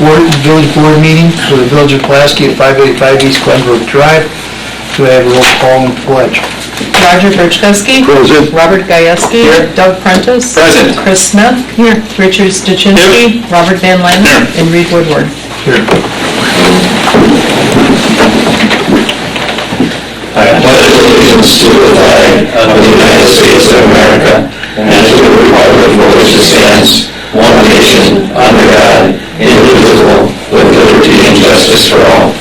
village board meeting for the village of Pulaski at 585 East Glenbrook Drive. Do I have a roll call and pledge? Roger Berchkowski. Present. Robert Gajewski. Here. Doug Prentice. Present. Chris Smith. Here. Richard Stachinski. Robert Van Lannen. Here. And Reed Woodward. Here. I pledge allegiance to the flag of the United States of America and to the republic for which it stands, one nation, under God, indivisible, with liberty and justice for all.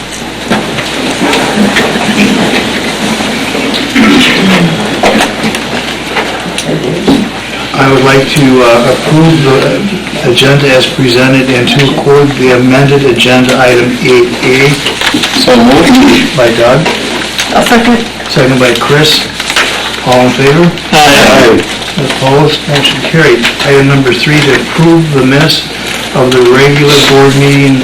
I would like to approve the agenda as presented and to include the amended agenda item 8A. So moved. By Doug. I'll second. Second by Chris. All in favor? Aye. Opposed? Motion carried. Item number 3, to approve the minutes of the regular board meeting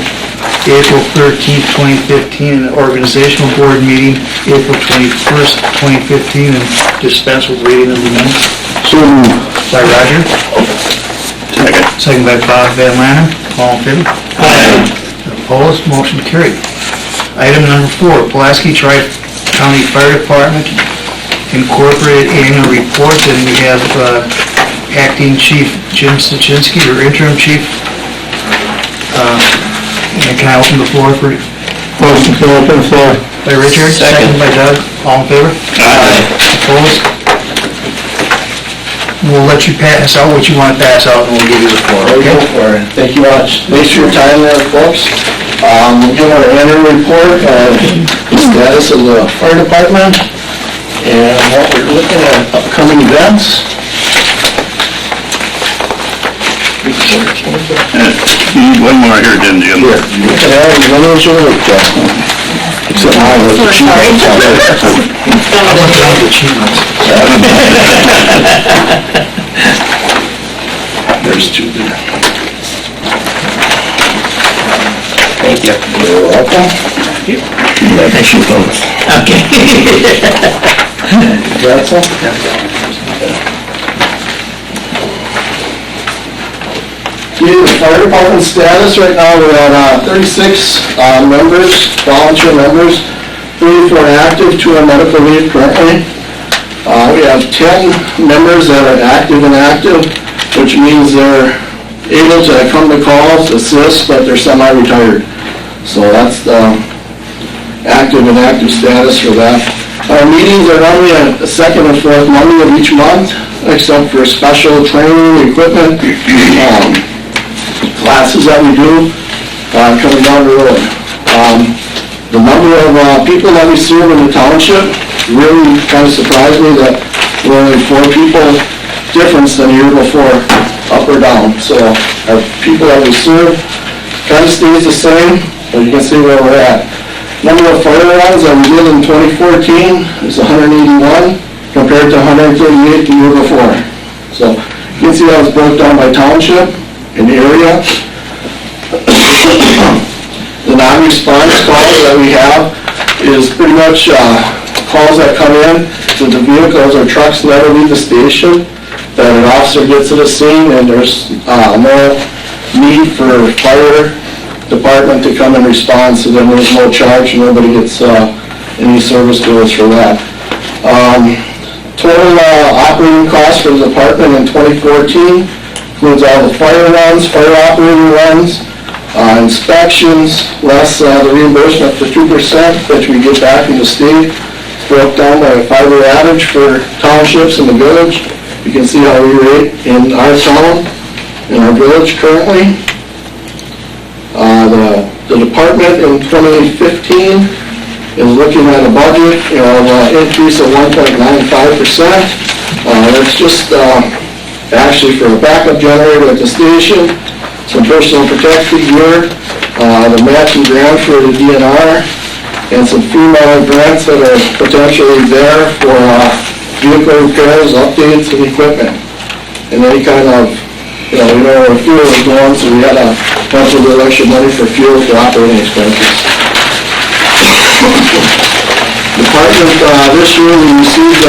April 13th, 2015, and organizational board meeting April 21st, 2015, and dispense with reading of the minutes. So moved. By Roger. Second. Second by Bob Van Lannen. All in favor? Aye. Opposed? Motion carried. Item number 4, Pulaski Tri-County Fire Department Incorporated Annual Report, and we have Acting Chief Jim Stachinski, or Interim Chief. And can I open the floor for... Motion to open the floor. By Richard, second by Doug. All in favor? Aye. Opposed? We'll let you pass out what you want to pass out, and we'll give you the floor, Go okay? for it. Thank you much. Thanks for your time there, folks. We'll give our annual report of the status of the fire department and what we're looking at upcoming events. You need one more here, didn't you? Here, you can have as many as you like, except mine was the cheap ones. I want to have the cheap ones. There's 2 there. Thank you. You're welcome. Thank you both. Okay. That's all. Okay, the fire department status right now, we're at 36 members, volunteer members, 34 active, 2 on medical leave currently. We have 10 members that are active and active, which means they're able to come to calls, assist, but they're semi-retired. So that's the active and active status for that. Our meetings are normally on the 2nd and 4th Monday of each month, except for special training, equipment, classes that we do coming down the road. The number of people that we serve in the township really kind of surprised me that we're only 4 people difference than the year before, up or down. So our people that we serve kind of stays the same, but you can see where we're at. Number of fire runs that we did in 2014 is 181 compared to 138 the year before. So you can see how it's broke down by township and area. The non-response calls that we have is pretty much calls that come in to the vehicles or trucks never leave the station, that an officer gets to the scene and there's no need for fire department to come and respond, so then there's no charge, nobody gets any service bills for that. Total operating costs for the department in 2014 includes all the fire runs, fire operating runs, inspections, less the reimbursement for 2% that we get back from the state. It's broke down by a 5-year average for townships in the village. You can see how we rate in our town, in our village currently. The department in 2015 is looking at a budget of increase of 1.95%. It's just actually for a backup generator at the station, some personal protective gear, the matching grant for the DNR, and some FEMA grants that are potentially there for vehicle repairs, updates, and equipment. And any kind of, we know where fuel is going, so we had a bunch of extra money for fuel for operating expenses. Department, this year we received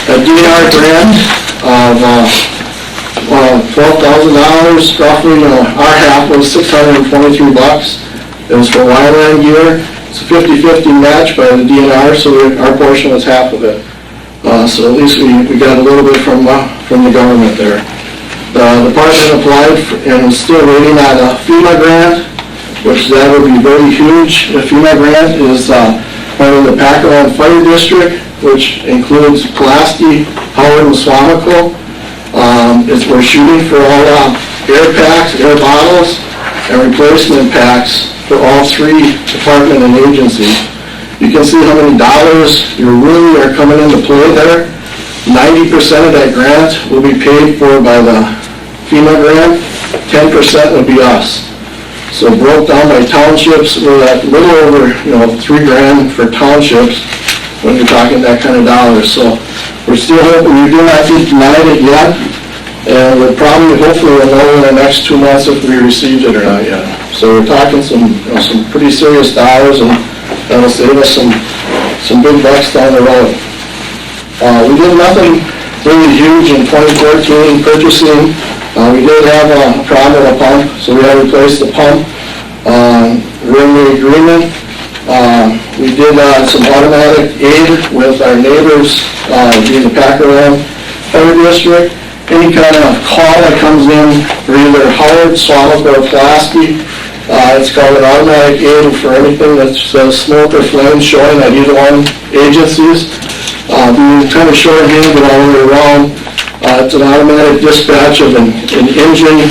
a DNR grant of $12,000 roughly. Our half was $623. It was for wireline gear. It's a 50-50 match by the DNR, so our portion was half of it. So at least we got a little bit from the government there. The department applied and is still waiting on a FEMA grant, which that would be very huge. The FEMA grant is part of the Packerland Fire District, which includes Pulaski, Howard, and Swamico. We're shooting for all air packs, air bottles, and replacement packs for all three department and agencies. You can see how many dollars you really are coming into play there. 90% of that grant will be paid for by the FEMA grant, 10% would be us. So broke down by townships, we're at a little over, $3,000 for townships when you're talking that kind of dollars. So we're still hoping, we do not get denied it yet, and we'll probably, hopefully, we'll know in the next 2 months if we received it or not yet. So we're talking some pretty serious dollars, and that'll save us some big bucks down the road. We did nothing really huge in 2014 purchasing. We did have a problem with a pump, so we had to replace the pump. We're in the agreement. We did some automatic aid with our neighbors, being the Packerland Fire District. Any kind of call that comes in for either Howard, Swamico, or Pulaski, it's called an automatic aid for anything that says smoke or flames showing at either one agencies. Being kind of short-handed all the way around, it's an automatic dispatch of an engine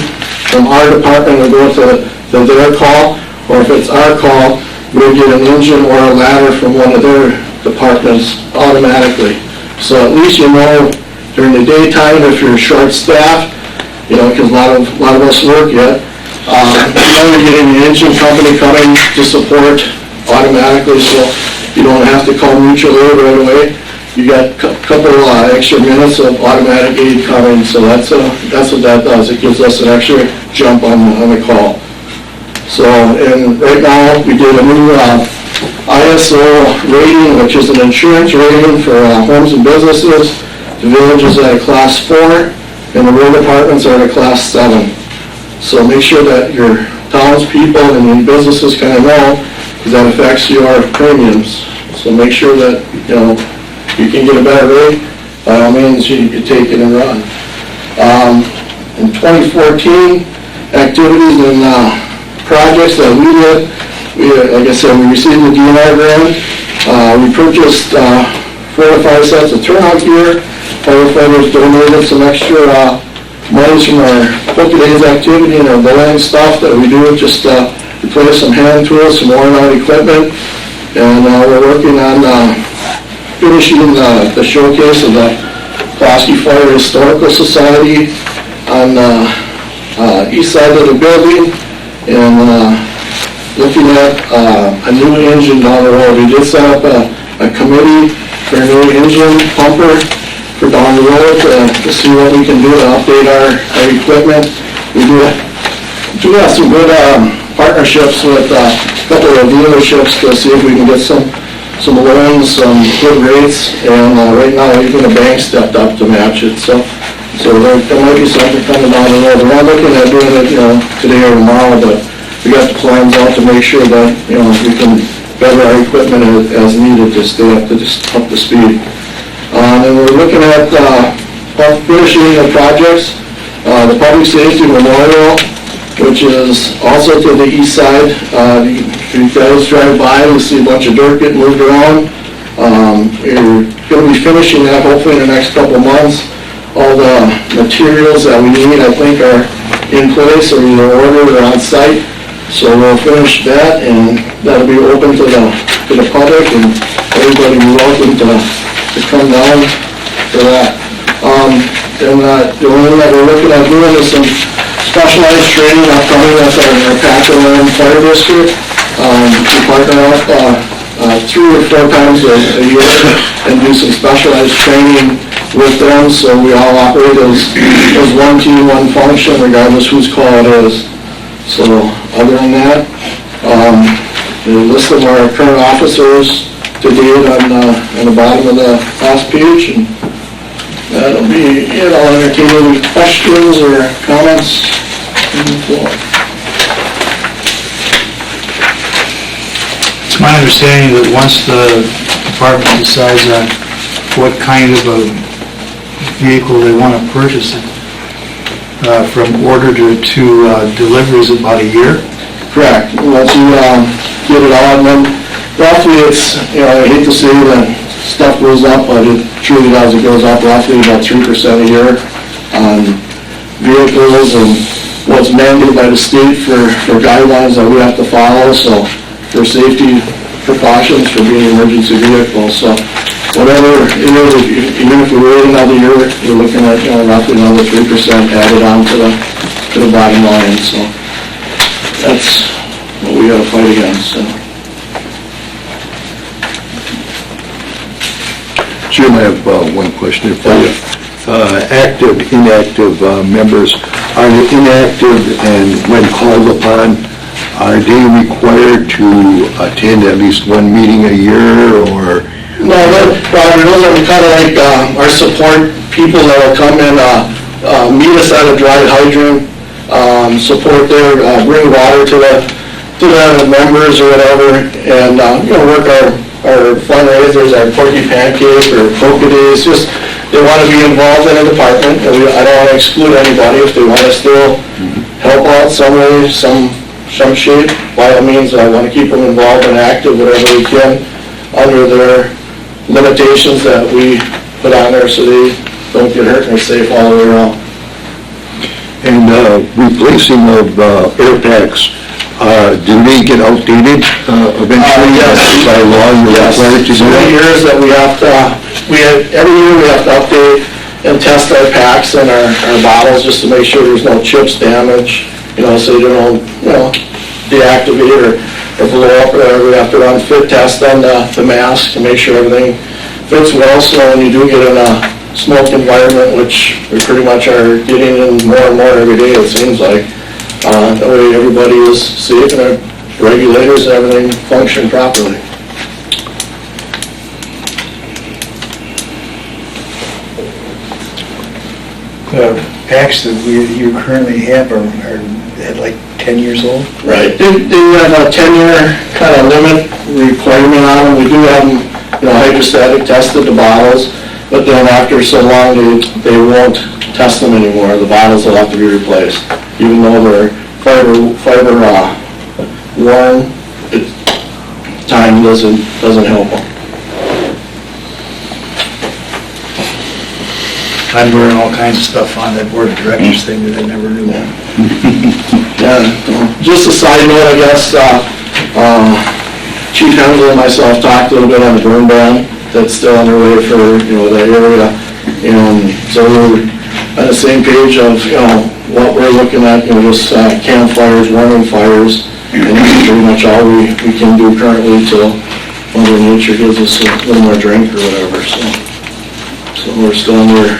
from our department will go to their call, or if it's our call, we'll get an engine or a ladder from one of their departments automatically. So at least during the daytime, if you're short-staffed, because a lot of us work yet, you're getting the engine company coming to support automatically, so you don't have to call mutual aid right away. You got a couple extra minutes of automatic aid coming, so that's what that does. It gives us an extra jump on the call. So, and right now, we did a new ISO rating, which is an insurance rating for homes and businesses. The village is at a class 4, and the road departments are at a class 7. So make sure that your townspeople and your businesses kind of know, because that affects your premiums. So make sure that, you can get a better rate, by all means, you take it and run. In 2014, activities and projects that we did, like I said, we received the DNR grant. We purchased 4 to 5 sets of turnout gear. Firefighters donated some extra monies from our Poke Days activity and our bowling stuff that we do, just replace some hand tools, some worn out equipment, and we're working on finishing the showcase of the Pulaski Fire Historical Society on the east side of the building, and looking at a new engine down the road. We did set up a committee for a new engine pumper for down the road to see what we can do to update our equipment. We do have some good partnerships with a couple of dealerships to see if we can get some loans, some good rates, and right now even the bank stepped up to match it. So there might be something coming down the road. We're not looking at doing it, today or tomorrow, but we got the plans out to make sure that, we can better our equipment as needed to stay up to speed. And we're looking at finishing the projects, the Public Safety Memorial, which is also to the east side. You guys drive by and see a bunch of dirt getting moved around. We're going to be finishing that hopefully in the next couple of months. All the materials that we need, I think, are in place or either ordered or on site. So we'll finish that, and that'll be open to the public, and everybody will be welcome to come down for that. And the only thing that we're looking at doing is some specialized training upcoming with our Packerland Fire District. We partner up 3 or 4 times a year and do some specialized training with them, so we all operate as one team, one function, regardless whose call it is. So other than that, the list of our current officers to date on the bottom of the last page, and That'll be it. I'll entertain any questions or comments from the floor. It's my understanding that once the department decides on what kind of a vehicle they want to purchase, from order to delivery is about a year. Correct. Once you get it on, then roughly it's, I hate to say that stuff goes up, but it truly does. It goes up roughly about 3% a year on vehicles and what's mandated by the state for guidelines that we have to follow, so for safety precautions for being an emergency vehicle. So whatever it is, even if we wait another year, we're looking at, roughly another 3% added on to the bottom line, so that's what we gotta fight against, so. Jim, I have one question for you. Active, inactive members, are the inactive and when called upon, are they required to attend at least one meeting a year or? No, Roger, those are kind of like our support people that will come in, meet us at a dry hydrant, support there, bring water to the members or whatever, and, work our fundraisers, our porky pancake or polka days, just, they want to be involved in a department, and I don't want to exclude anybody. If they want to still help out some way, some shape, by all means, I want to keep them involved and active whatever we can under their limitations that we put on there so they don't get hurt and are safe all the way around. And replacing of air packs, do they get outdated eventually? Yes. By law, you're required to do So that? many years that every year we have to update and test our packs and our bottles just to make sure there's no chips damage, so they don't, deactivate or blow up or whatever. We have to run fit test on the mask to make sure everything fits well, so when you do get in a smoke environment, which we pretty much are getting in more and more every day, it seems like, that way everybody is safe and our regulators and everything function properly. The packs that you currently have are at like 10 years old? Right. They have a 10-year kind of limit requirement on them. We do have them, hydrostatic tested, the bottles, but then after so long, they won't test them anymore. The bottles will have to be replaced. Even though they're fiber worn, time doesn't help them. I'm learning all kinds of stuff on that board of directors thing that I never knew. Yeah, just a side note, I guess, Chief Hensel and myself talked a little bit on the burn ban that's still underway for, that area. And so we're on the same page of, what we're looking at, just campfires, warning fires, and that's pretty much all we can do currently till Mother Nature gives us a little more drink or whatever, so we're still under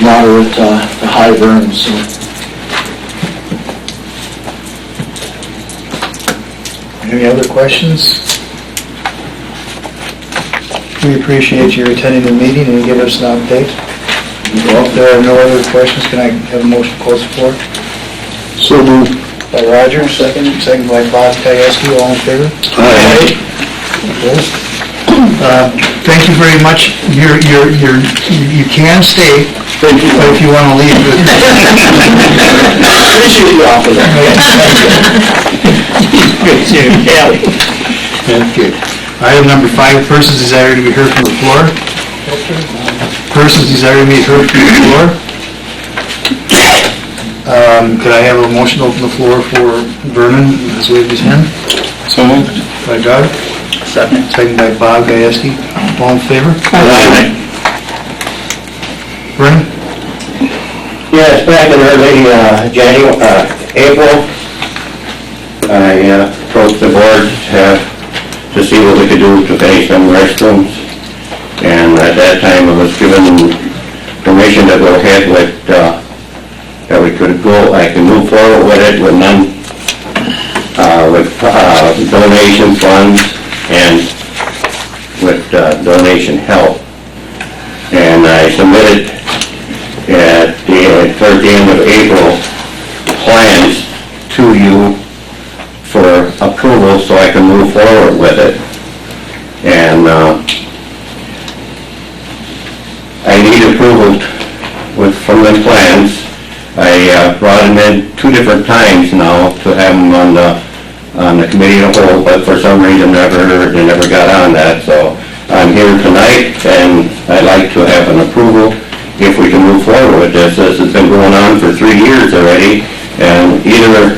moderate to high burns, so. Any other questions? We appreciate you attending the meeting and giving us an update. If there are no other questions, can I have a motion to close the floor? So moved. By Roger, second by Bob Pulaski, all in favor? Aye. Opposed? Thank you very much. You can stay. Thank you. But if you want to leave. Appreciate the offer there. Thank you. Item number 5, persons desire to be heard from the floor. Persons desire to be heard from the floor. Could I have a motion to open the floor for Vernon, has waved his hand? So moved. By Doug? Second. Second by Bob Gieske. All in favor? Aye. Vernon? Yes, back in early April, I approached the board to see what we could do to finish some restrooms. And at that time, I was given permission to go ahead with, that we could go, I can move forward with it with donation funds and with donation help. And I submitted towards the end of April, plans to you for approval so I can move forward with it. And I need approval from the plans. I brought them in 2 different times now to have them on the committee of the whole, but for some reason they never got on that. So I'm here tonight, and I'd like to have an approval if we can move forward with this. This has been going on for 3 years already, and either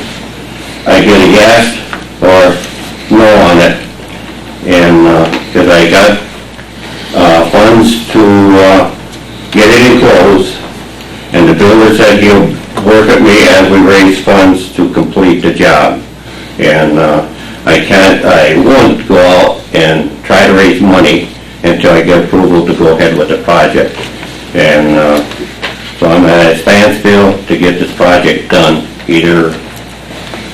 I get a yes or no on it. And because I got funds to get it enclosed, and the builder said he'll work with me as we raise funds to complete the job. And I won't go out and try to raise money until I get approval to go ahead with the project. And so I'm at a standstill to get this project done. Either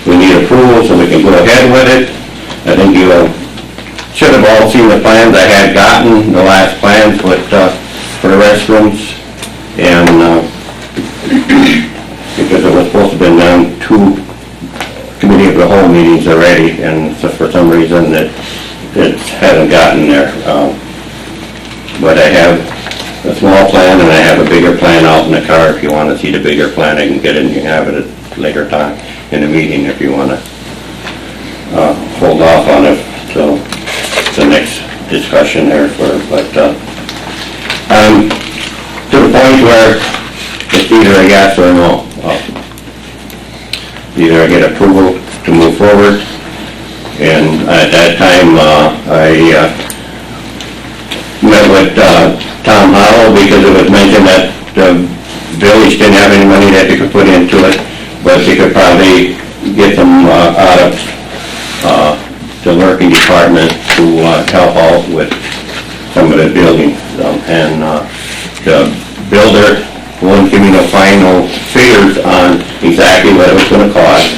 we need approval so we can go ahead with it. I think you should have all seen the plans I had gotten, the last plans with, for the restrooms. And because it was supposed to have been done 2 committee of the whole meetings already, and so for some reason it hasn't gotten there. But I have a small plan and I have a bigger plan out in the car. If you want to see the bigger plan, I can get it and you can have it at a later time in the meeting if you want to hold off on it till the next discussion there. But to the point where it's either a yes or a no. Either I get approval to move forward, and at that time I met with Tom Howell because it was mentioned that the village didn't have any money that they could put into it, but they could probably get them out of the working department to help out with some of the building. And the builder won't give me the final figures on exactly what it was going to cost,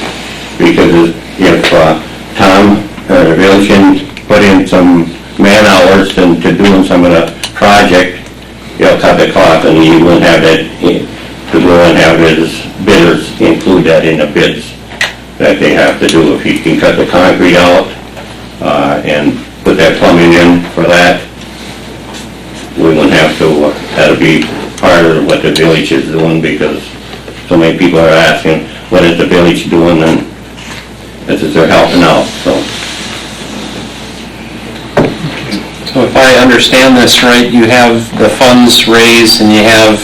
because if Tom or the village can put in some man hours into doing some of the project, it'll cut the cost, and he wouldn't have that to go and have his bidders include that in the bids that they have to do. If he can cut the concrete out and put that plumbing in for that, we wouldn't have to, that'll be part of what the village is doing, because so many people are asking, what is the village doing, and this is they're helping out, so. So if I understand this right, you have the funds raised and you have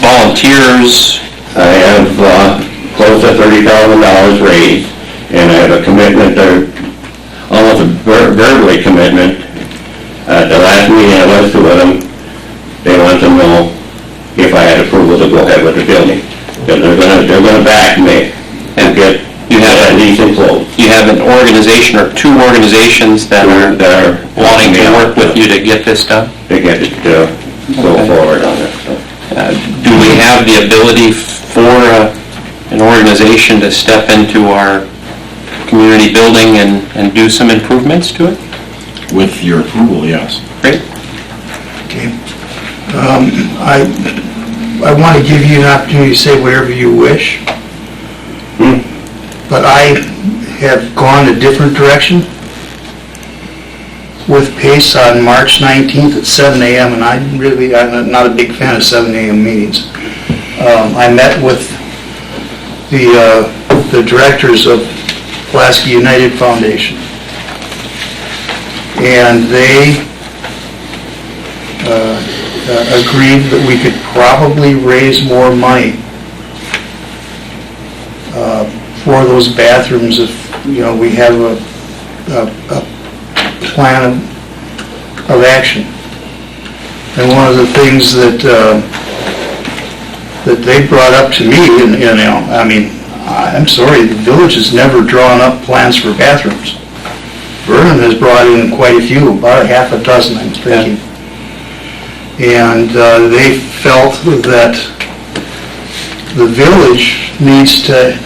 volunteers. I have close to $30,000 raised, and I have a commitment, almost a verbally commitment. At the last meeting I was to with them, they want to know if I had approval to go ahead with the building. Because they're gonna back me and get at least enclosed. You have an organization or 2 organizations that are wanting to work with you to get this done? To get it to go forward on it, so. Do we have the ability for an organization to step into our community building and do some improvements to it? With your approval, yes. Great. Okay. I want to give you an opportunity to say whatever you wish, but I have gone a different direction with Pace on March 19th at 7 a.m., and I'm not a big fan of 7 a.m. meetings. I met with the directors of Pulaski United Foundation, and they agreed that we could probably raise more money for those bathrooms if, we have a plan of action. And one of the things that they brought up to me, I'm sorry, the village has never drawn up plans for bathrooms. Vernon has brought in quite a few, about a half a dozen, I'm thinking. And they felt that the village needs to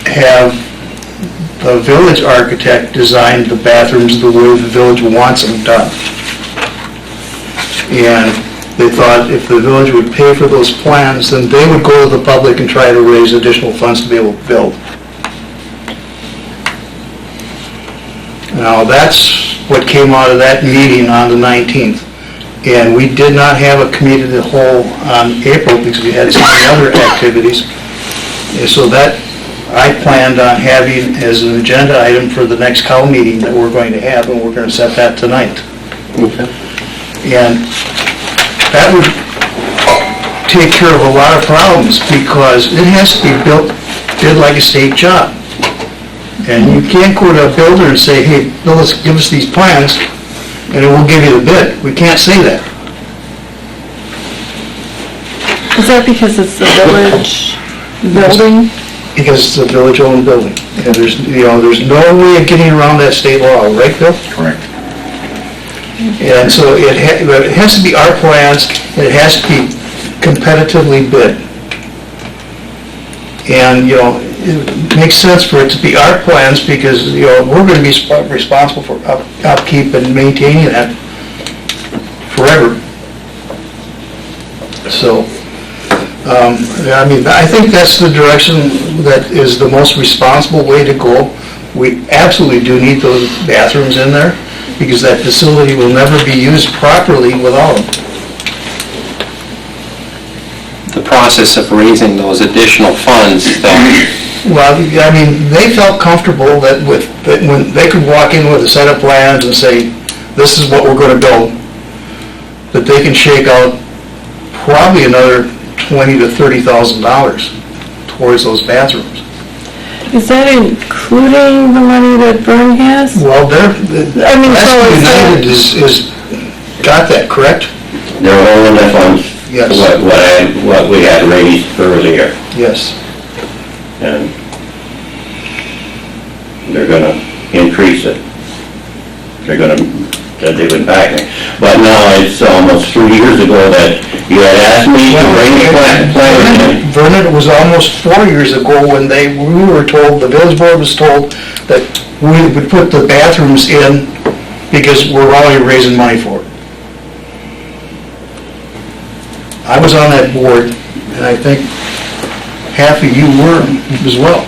have the village architect design the bathrooms the way the village wants them done. And they thought if the village would pay for those plans, then they would go to the public and try to raise additional funds to be able to build. Now, that's what came out of that meeting on the 19th. And we did not have a committee of the whole on April because we had so many other activities. And so that I planned on having as an agenda item for the next COW meeting that we're going to have, and we're going to set that tonight. And that would take care of a lot of problems because it has to be bid like a state job. And you can't go to a builder and say, hey, give us these plans, and we'll give you the bid. We can't say that. Is that because it's the village building? Because it's a village-owned building. And there's no way of getting around that state law, right, Bill? Correct. And so it has to be our plans, and it has to be competitively bid. And, it makes sense for it to be our plans because, we're going to be responsible for upkeep and maintaining that forever. So, I think that's the direction that is the most responsible way to go. We absolutely do need those bathrooms in there because that facility will never be used properly without them. The process of raising those additional funds, though, Well, they felt comfortable that when they could walk in with a set of plans and say, this is what we're going to build, that they can shake out probably another $20,000 to $30,000 towards those bathrooms. Is that including the money that Byrne has? Well, United is got that, correct? They're holding the funds, Yes. what we had raised earlier, Yes. and they're gonna increase it. They're gonna, that they've been backing. But now it's almost 3 years ago that you had asked me to bring the plan in. Vernon, it was almost 4 years ago when we were told, the village board was told that we would put the bathrooms in because we're already raising money for it. I was on that board, and I think half of you were as well.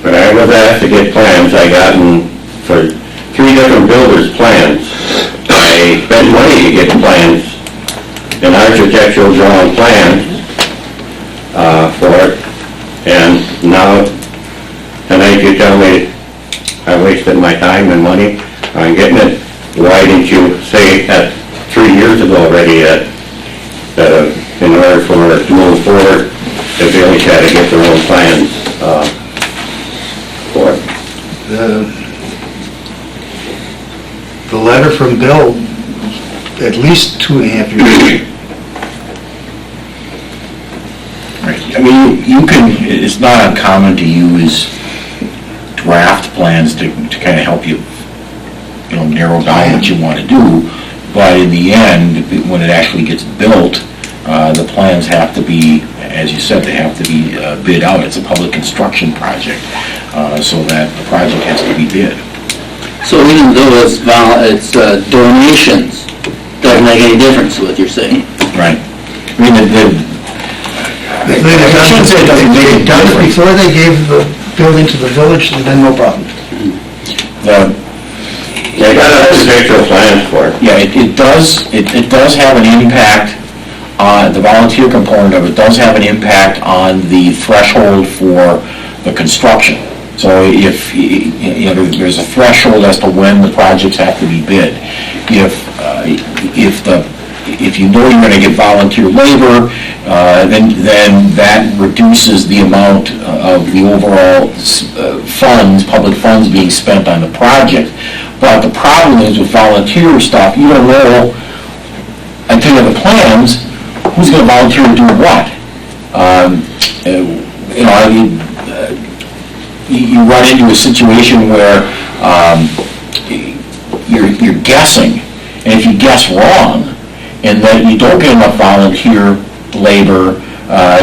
When I was asked to get plans, I gotten for 3 different builders' plans. I spent money to get plans, an architectural drawing plans for it, and now tonight you tell me I wasted my time and money on getting it. Why didn't you say that 3 years ago already that in order for it to move forward, the village had to get their own plans for it? The letter from Bill, at least 2.5 years. Right. You can, it's not uncommon to use draft plans to kind of help you, narrow down what you want to do. But in the end, when it actually gets built, the plans have to be, as you said, they have to be bid out. It's a public construction project, so that the project has to be bid. So even though it's donations, doesn't make any difference, what you're saying? Right. If they'd done it before they gave the building to the village, then no problem. They got architectural plans for it. Yeah, it does have an impact on, the volunteer component of it does have an impact on the threshold for the construction. So if, there's a threshold as to when the projects have to be bid. If you know you're going to get volunteer labor, then that reduces the amount of the overall public funds being spent on the project. But the problem is with volunteer stuff, you don't know until you have the plans, who's going to volunteer to do what. You run into a situation where you're guessing, and if you guess wrong, and then you don't get enough volunteer labor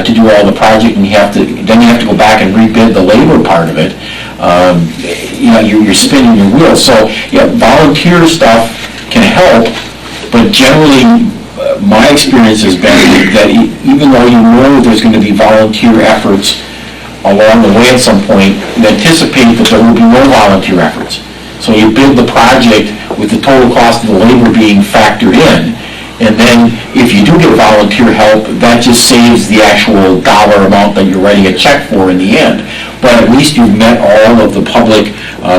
to do all the project, and then you have to go back and rebid the labor part of it. you're spinning your wheels. So, yeah, volunteer stuff can help, but generally, my experience has been that even though you know there's going to be volunteer efforts along the way at some point, anticipate that there will be no volunteer efforts. So you build the project with the total cost of the labor being factored in, and then if you do get volunteer help, that just saves the actual dollar amount that you're writing a check for in the end. But at least you've met all of the public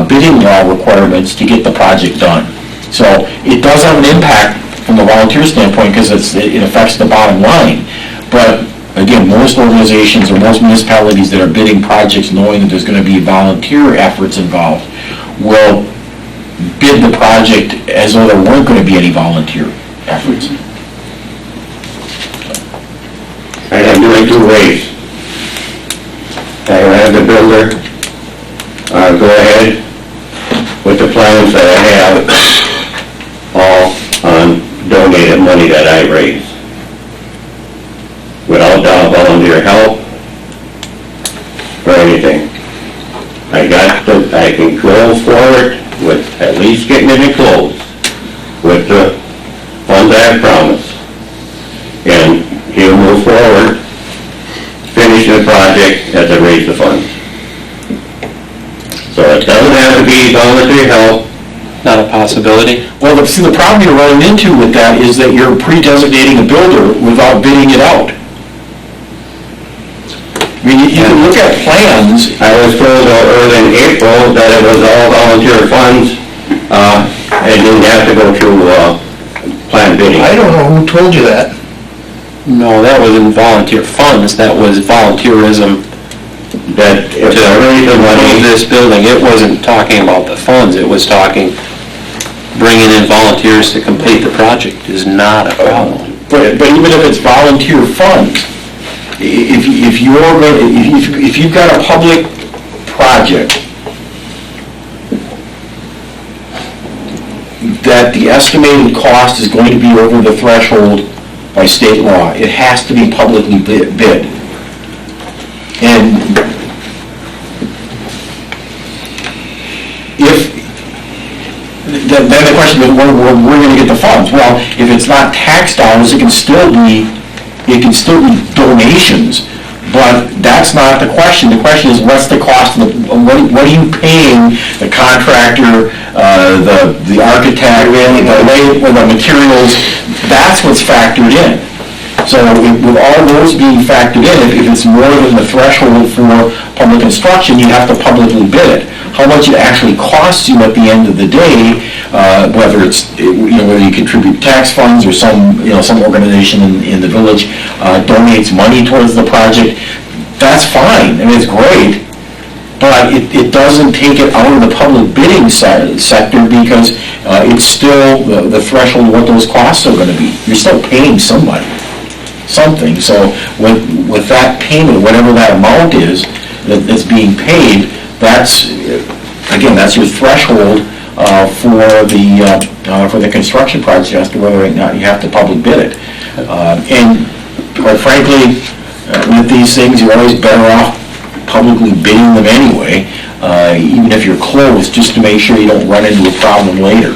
bidding law requirements to get the project done. So it does have an impact from the volunteer standpoint because it affects the bottom line. But again, most organizations or most municipalities that are bidding projects knowing that there's going to be volunteer efforts involved will bid the project as though there weren't going to be any volunteer efforts. I can do it two ways. I will have the builder go ahead with the plans that I have, all on donated money that I raise, without volunteer help or anything. I can go forward with at least getting it enclosed with the funds I have promised. And he'll move forward, finish the project as I raise the funds. So it doesn't have to be volunteer help. Not a possibility? Well, see, the problem you're running into with that is that you're pre-designating a builder without bidding it out. I mean, you can look at plans. I was told early in April that it was all volunteer funds, and didn't have to go through, planned bidding. I don't know who told you that. No, that wasn't volunteer funds, that was volunteerism That if to I raise the move money, this building. It wasn't talking about the funds, it was talking, bringing in volunteers to complete the project is not a problem. But even if it's volunteer funds, if you've got a public project that the estimated cost is going to be over the threshold by state law, it has to be publicly bid. And then the question is, where are we going to get the funds? Well, if it's not tax dollars, it can still be donations, but that's not the question. The question is, what's the cost of what are you paying the contractor, the architect, the materials? That's what's factored in. So with all those being factored in, if it's more than the threshold for public construction, you have to publicly bid it. How much it actually costs you at the end of the day, whether it's, whether you contribute tax funds or some organization in the village donates money towards the project, that's fine, I mean, it's great, but it doesn't take it out of the public bidding sector because it's still the threshold of what those costs are going to be. You're still paying somebody something, so with that payment, whatever that amount is that's being paid, that's your threshold for the construction project as to whether or not you have to public bid it. And quite frankly, with these things, you're always better off publicly bidding them anyway, even if you're close, just to make sure you don't run into a problem later.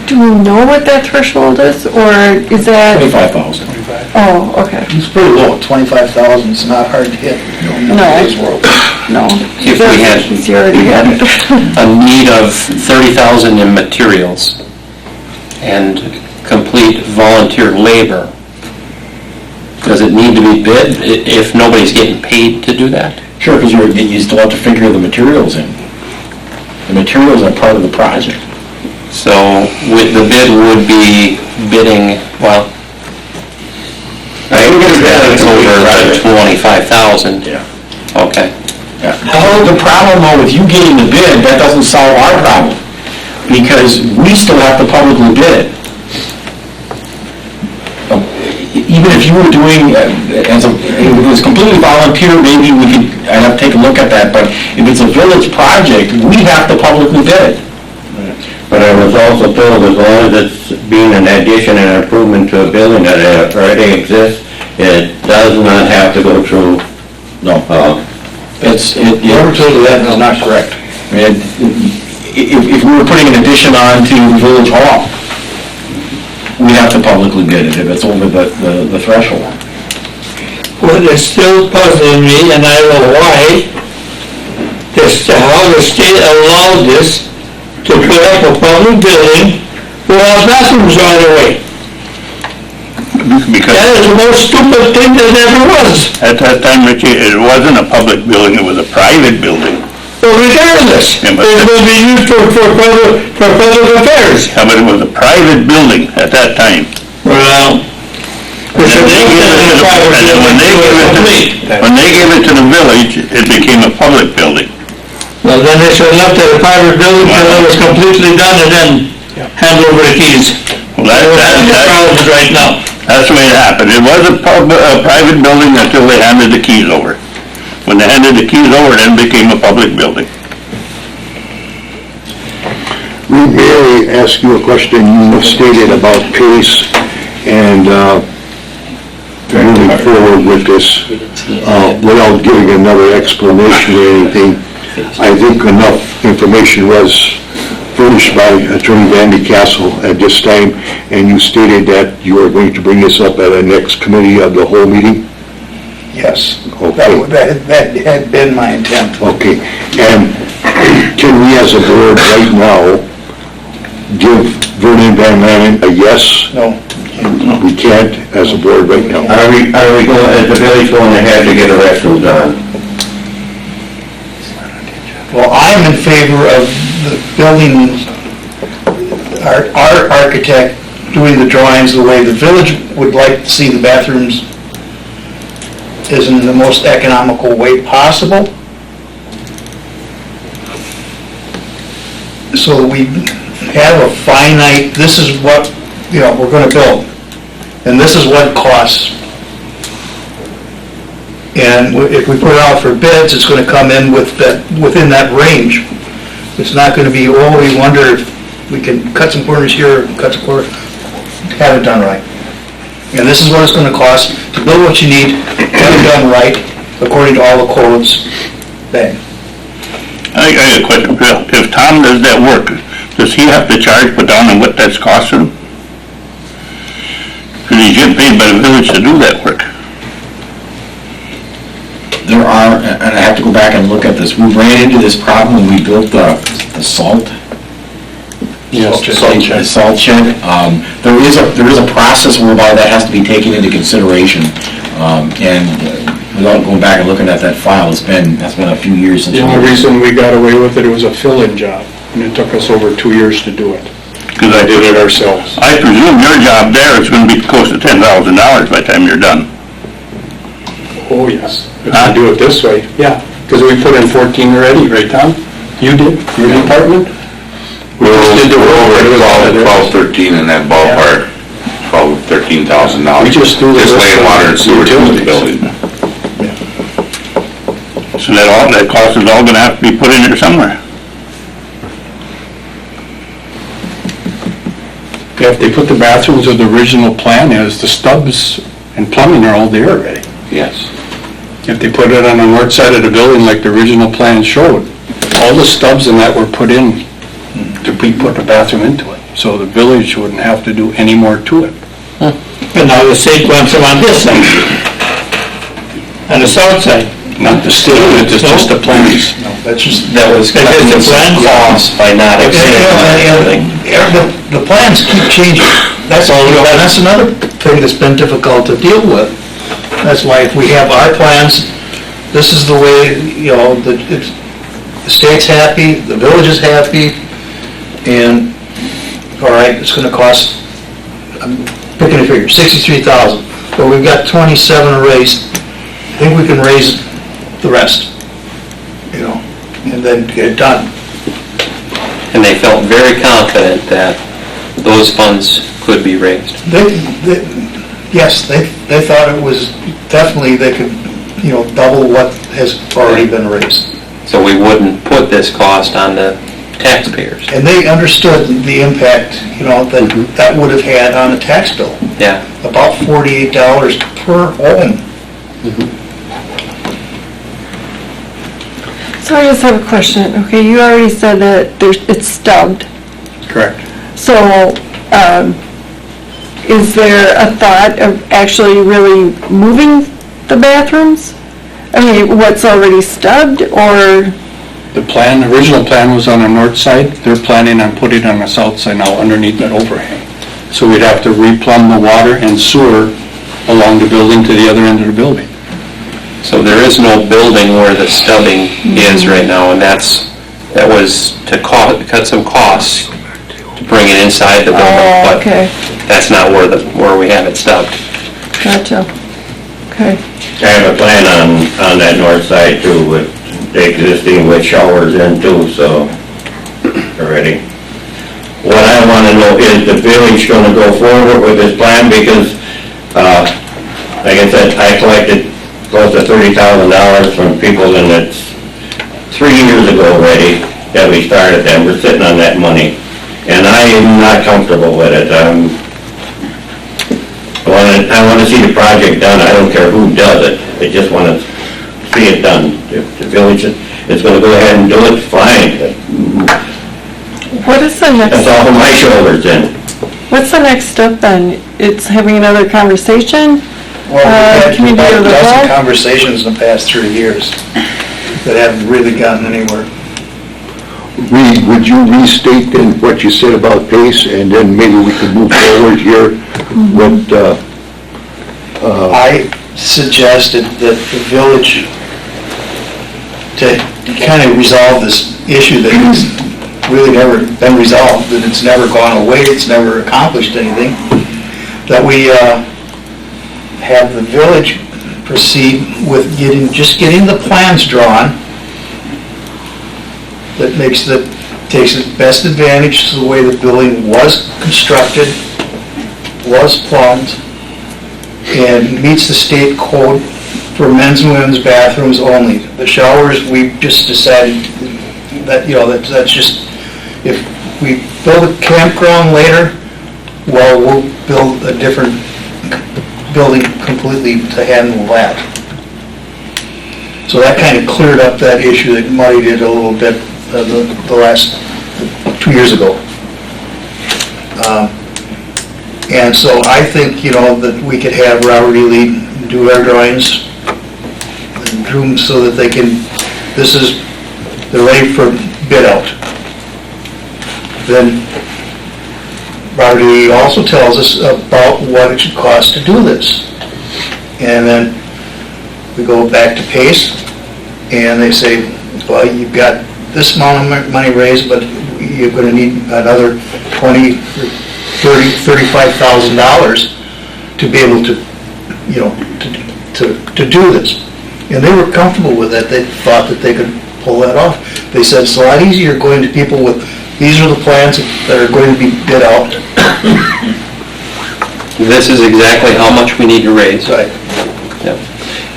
Do we know what that threshold is, or is that? $25,000. Oh, okay. It's pretty low, 25,000 is not hard to hit in today's world. No. If we had You already had it. a need of $30,000 in materials and complete volunteer labor, does it need to be bid if nobody's getting paid to do that? Sure, because you still have to figure the materials in. The materials are part of the project. So the bid would be bidding, well, it's over the 25,000. Yeah. Okay. The problem though with you getting the bid, that doesn't solve our problem, because we still have to publicly bid it. Even if you were doing, if it was completely volunteer, maybe I'd have to take a look at that, but if it's a village project, we have to publicly bid it. but I was also told as long as it's being an addition and improvement to a building that already exists, it does not have to go through, No. the Whoever told you that is not correct. And if we were putting an addition on to Village Hall, we have to publicly bid it if it's over the threshold. What is still puzzling me, and I don't know why, how the state allowed this to put up a public building without bathrooms right away. Because That is the most stupid thing that ever was. at that time, Richie, it wasn't a public building, it was a private building. But regardless, Yeah, it's but- going to be used for public affairs. Yeah, but it was a private building at that time. Well, And then they gave it to the- and then when they gave it to the village, it became a public building. well, then they should have left it a private building until it was completely done and then hand over the keys. Well, That's the problem right now. that's the way it happened. It was a private building until they handed the keys over. When they handed the keys over, then it became a public building. May I ask you a question? You stated about pace and moving forward with this without giving another explanation or anything. I think enough information was furnished by Attorney Vandy Castle at this time, and you stated that you are going to bring this up at a next committee of the whole meeting? Yes, Okay. that had been my intent. Okay, and can we as a board right now give Vernon Van Manen a yes? No, We can't as a board right now. Are we going, is the village going ahead to get a restroom done? well, I'm in favor of the building, our architect doing the drawings the way the village would like to see the bathrooms is in the most economical way possible. So that we have a finite, this is what, we're gonna build, and this is what it costs. And if we put it out for bids, it's gonna come in within that range. It's not gonna be, we wonder if we can cut some corners here, cut some corners, have it done right. And this is what it's gonna cost to build what you need, have it done right, according to all the codes. Bang. I got a question, Bill. If Tom does that work, does he have to charge, put down on what that's costing him? Because he's getting paid by the village to do that work. There are, and I have to go back and look at this, we ran into this problem when we built the salt. Yes, The salt shed. There is a process whereby that has to be taken into consideration. And without going back and looking at that file, that's been a few years since. The only reason we got away with it was a fill-in job, and it took us over 2 years to do it. Because I Did it ourselves. I presume your job there is gonna be close to $10,000 by the time you're done. Oh, yes. If we do it this way, yeah, because we put in 14 already, right, Tom? You did, your department? We just did the road. It was out of there. 13 in that ballpark, $13,000. We just do the Just rest laying of water and the sewer to the utilities. building. So that cost is all gonna have to be put in there somewhere. Yeah, if they put the bathrooms where the original plan is, the stubs and plumbing are all there already. Yes. If they put it on the north side of the building like the original plan showed, all the stubs and that were put in to put the bathroom into it. So the village wouldn't have to do any more to it. And now the state wants them on this side. On the south side. Not the state, it's just the plans. That's just, That was That's cutting just a some plan. costs by not extending everything. the plans keep changing. That's another thing that's been difficult to deal with. That's why if we have our plans, this is the way, the state's happy, the village is happy, and, all right, it's gonna cost, I'm picking a figure, 63,000. But we've got 27 raised. I think we can raise the rest, and then get it done. And they felt very confident that those funds could be raised. Yes, they thought it was, definitely, they could, double what has already been raised. So we wouldn't put this cost on the taxpayers. And they understood the impact, that would have had on a tax bill, Yeah. about $48 per home. So I just have a question. Okay, you already said that it's stubbed. Correct. So, is there a thought of actually really moving the bathrooms? I mean, what's already stubbed, or, The original plan was on the north side. They're planning on putting it on the south side now underneath that overhang. So we'd have to replumb the water and sewer along the building to the other end of the building. So there is no building where the stubbing is right now, and that was to cut some costs to bring it inside the building, oh, but okay, that's not where we have it stubbed. gotcha. Okay, I have a plan on that north side too, with the existing with showers in too, so, already. What I want to know, is the village going to go forward with this plan? Because, like I said, I collected close to $30,000 from people, and it's 3 years ago already that we started that. We're sitting on that money, and I am not comfortable with it. I want to see the project done. I don't care who does it. I just want to see it done. If the village is going to go ahead and do it, fine. what is the That's next, all on my shoulders then. what's the next step then? It's having another conversation? Well, we've Community had of the dozen whole? conversations in the past 3 years that haven't really gotten anywhere. Would you restate then what you said about pace, and then maybe we can move forward here with, I suggested that the village, to kind of resolve this issue that has really never been resolved, that it's never gone away, it's never accomplished anything, that we have the village proceed with getting the plans drawn that takes the best advantage to the way the building was constructed, was plumbed, and meets the state code for men's and women's bathrooms only. The showers, we just decided that, that's just, if we build a campground later, well, we'll build a different building completely to handle that. So that kind of cleared up that issue that muddied it a little bit the last 2 years ago. And so I think, that we could have Robert E. Lee do our drawings, and do them so that they're ready for bid out. Then Robert E. Lee also tells us about what it should cost to do this. And then we go back to Pace, and they say, well, you've got this amount of money raised, but you're going to need another $20,000, $35,000 to be able to, to do this. And they were comfortable with that. They thought that they could pull that off. They said it's a lot easier going to people with, these are the plans that are going to be bid out. This is exactly how much we need to raise. Right. Yep.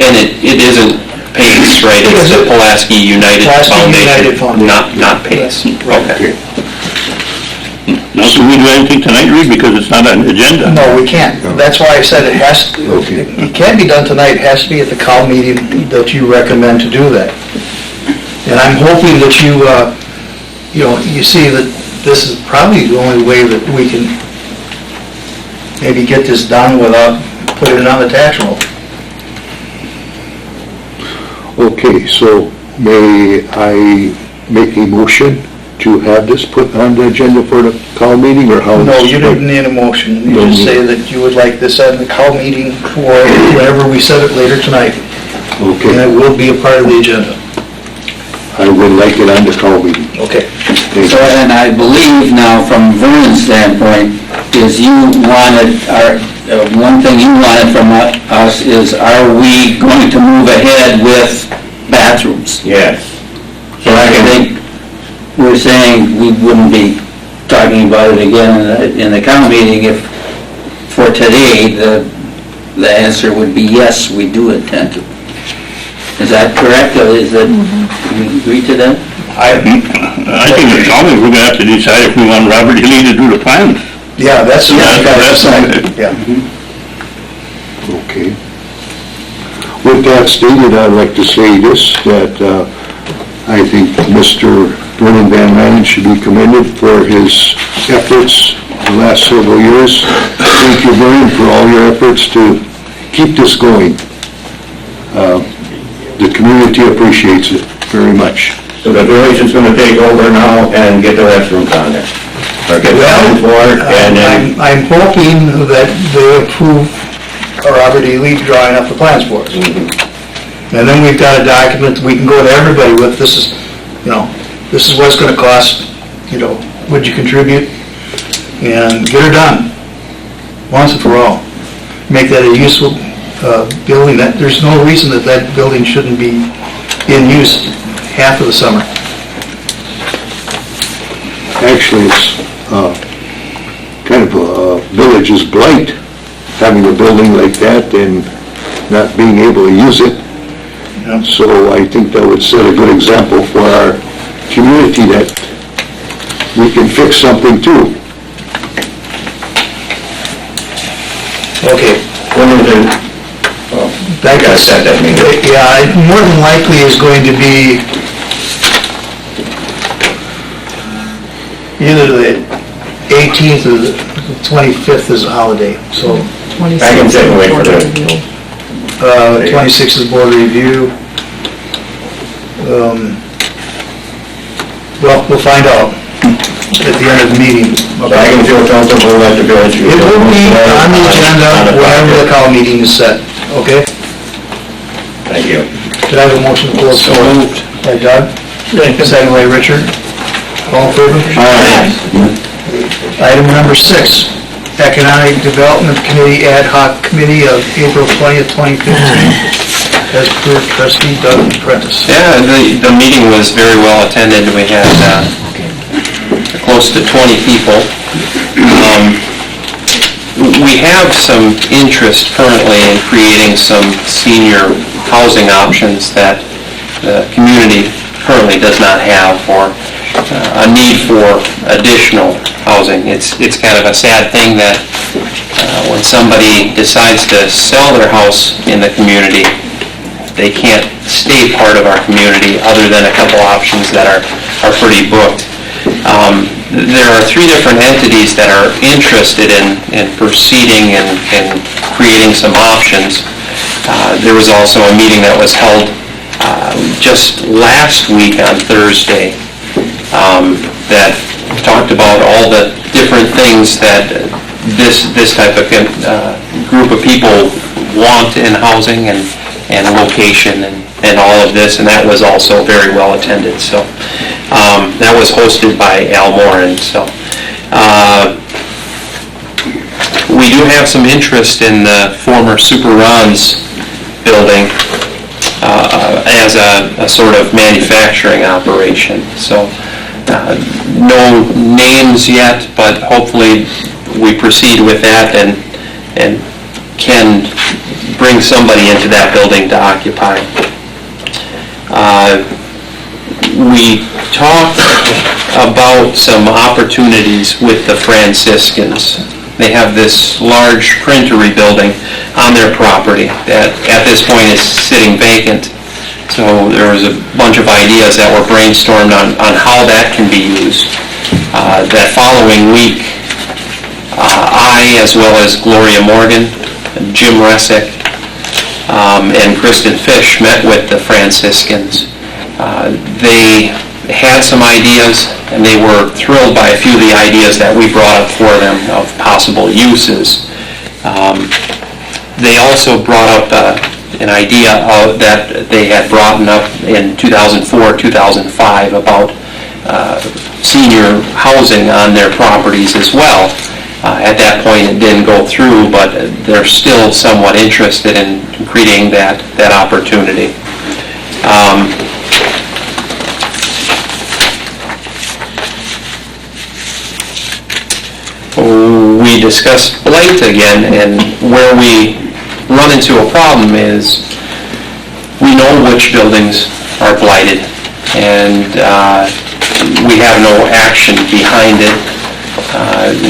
And it isn't Pace, right? It's the Pulaski United Foundation, not Pace. Okay. Now, can we do anything tonight, Reed, because it's not on the agenda? No, we can't. That's why I said it can't be done tonight. It has to be at the COW meeting that you recommend to do that. And I'm hoping that you see that this is probably the only way that we can maybe get this done without putting it on the tax roll. okay, so may I make a motion to have this put on the agenda for the COW meeting, or how? No, you didn't need a motion. You just say that you would like this at the COW meeting for whenever we set it later tonight. And Okay, it will be a part of the agenda. I would like it on the COW meeting. Okay. Thank So, you. and I believe now, from Vernon's standpoint, is you wanted, one thing you wanted from us is, are we going to move ahead with bathrooms? Yes. So I think we're saying we wouldn't be talking about it again in the council meeting if, for today, the answer would be yes, we do intend to. Is that correct, or is that, we agree to that? I think it's only, we're gonna have to decide if we want Robert E. Lee to do the plans. Yeah, that's what I got to decide. Yeah. Okay. With that stated, I'd like to say this, that I think Mr. Vernon Van Ryn should be commended for his efforts the last several years. Thank you, Vernon, for all your efforts to keep this going. The community appreciates it very much. So the village is gonna take over now and get the restrooms on there. Or get them for it, and then, I'm hoping that they approve our Robert E. Lee drawing up the plans for us. And then we've got a document we can go to everybody with, this is, this is what it's gonna cost, would you contribute? And get her done, once and for all. Make that a useful building, that, there's no reason that that building shouldn't be in use half of the summer. Actually, it's kind of a village's blight, having a building like that and not being able to use it. Yep. So I think that would set a good example for our community that we can fix something too. Okay. when is it, That gotta set that meeting. Yeah, it more than likely is going to be either the 18th or the 25th is a holiday, so I can sit and wait for that. 26th is board review. Well, we'll find out at the end of the meeting. So I can feel comfortable at the village. It will be on the agenda whenever the call meeting is set, okay? Thank you. Did I have a motion to close? So moved. By Doug? Second by Richard. All in favor? Aye. Item number 6, Economic Development Committee Ad Hoc Committee of April 20th, 2015, as per trustee Doug Prentice. Yeah, the meeting was very well attended. We had close to 20 people. We have some interest currently in creating some senior housing options that the community currently does not have, or a need for additional housing. It's kind of a sad thing that when somebody decides to sell their house in the community, they can't stay part of our community other than a couple options that are pretty booked. There are 3 different entities that are interested in proceeding and creating some options. There was also a meeting that was held just last week on Thursday that talked about all the different things that this type of group of people want in housing and location and all of this, and that was also very well attended. So that was hosted by Al Moran. So we do have some interest in the former Super Ron's building as a sort of manufacturing operation. So no names yet, but hopefully we proceed with that and can bring somebody into that building to occupy. We talked about some opportunities with the Franciscans. They have this large printery building on their property that at this point is sitting vacant. So there was a bunch of ideas that were brainstormed on how that can be used. That following week, I, as well as Gloria Morgan, Jim Resick, and Kristen Fish met with the Franciscans. They had some ideas, and they were thrilled by a few of the ideas that we brought up for them of possible uses. They also brought up an idea that they had brought up in 2004, 2005 about senior housing on their properties as well. At that point, it didn't go through, but they're still somewhat interested in creating that opportunity. We discussed blight again, and where we run into a problem is we know which buildings are blighted, and we have no action behind it.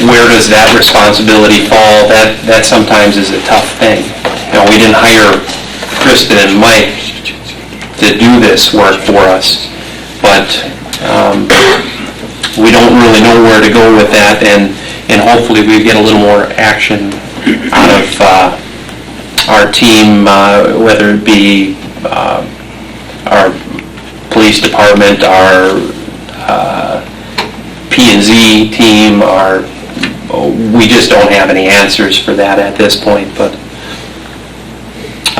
Where does that responsibility fall? That sometimes is a tough thing. We didn't hire Kristen and Mike to do this work for us. but we don't really know where to go with that, and hopefully we get a little more action out of our team, whether it be our police department, our P&Z team, we just don't have any answers for that at this point, but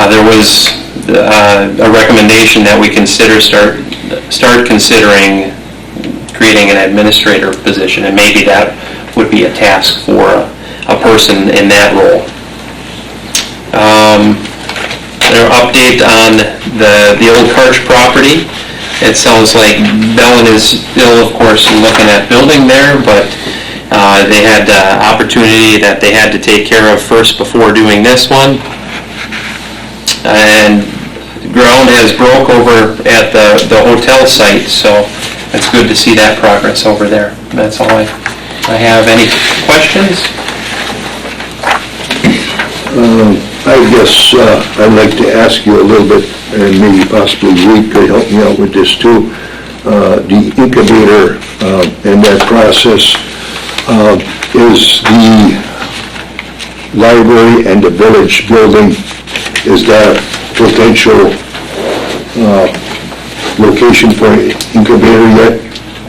there was a recommendation that we start considering creating an administrator position, and maybe that would be a task for a person in that role. An update on the old Karch property. It sounds like Bellin is still, of course, looking at building there, but they had opportunity that they had to take care of first before doing this one. And ground has broke over at the hotel site, so it's good to see that progress over there. That's all I have. Any questions? I guess I'd like to ask you a little bit, and maybe possibly Reed could help me out with this too. The incubator and that process, is the library and the village building, is that a potential location for an incubator yet?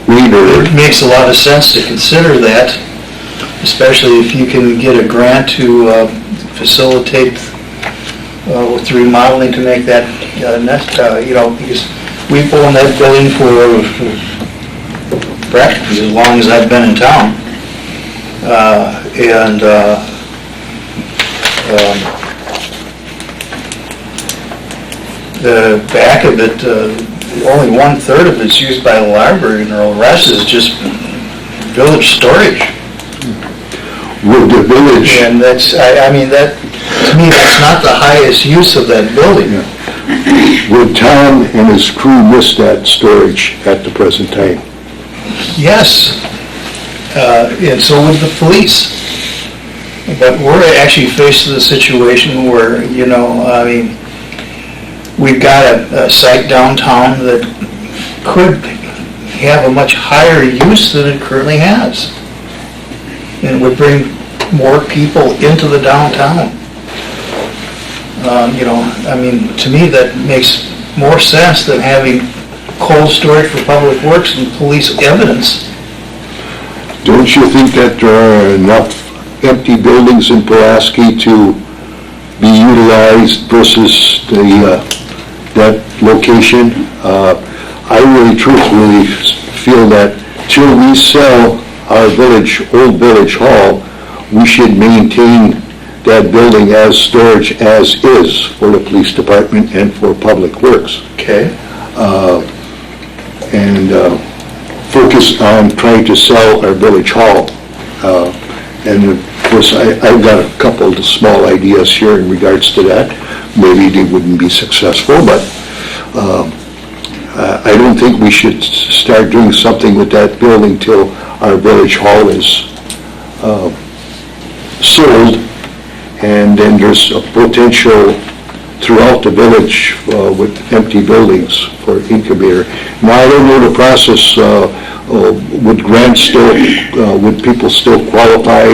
Reed, or? It makes a lot of sense to consider that, especially if you can get a grant to facilitate with the remodeling to make that because we've owned that building for practically as long as I've been in town. The back of it, only 1/3 of it's used by the library, and the rest is just village storage. Would the village... And that's, I mean, that, to me, that's not the highest use of that building. Would Tom and his crew miss that storage at the present time? Yes, and so would the police. But we're actually faced with a situation where, I mean, we've got a site downtown that could have a much higher use than it currently has. And would bring more people into the downtown. I mean, to me, that makes more sense than having cold storage for public works and police evidence. Don't you think that there are enough empty buildings in Pulaski to be utilized versus that location? I really truthfully feel that till we sell our old village hall, we should maintain that building as storage as is for the police department and for public works. Okay. And focus on trying to sell our village hall. And of course, I've got a couple of small ideas here in regards to that. Maybe they wouldn't be successful, but I don't think we should start doing something with that building till our village hall is sold, and then there's a potential throughout the village with empty buildings for incubator. Now, I don't know the process, would grants still, would people still qualify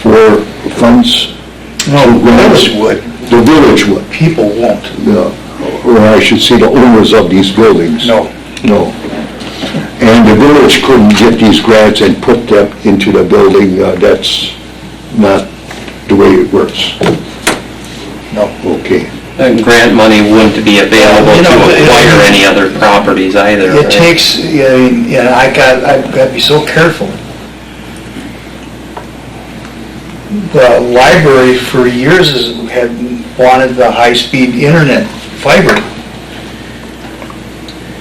for funds? No, the village would. The village would. People won't. Or I should say the owners of these buildings. No. No. And the village couldn't get these grants and put them into the building. That's not the way it works. No. Okay. Grant money wouldn't be available to acquire any other properties either. It right? takes, I've got to be so careful. The library for years had wanted the high-speed internet fiber.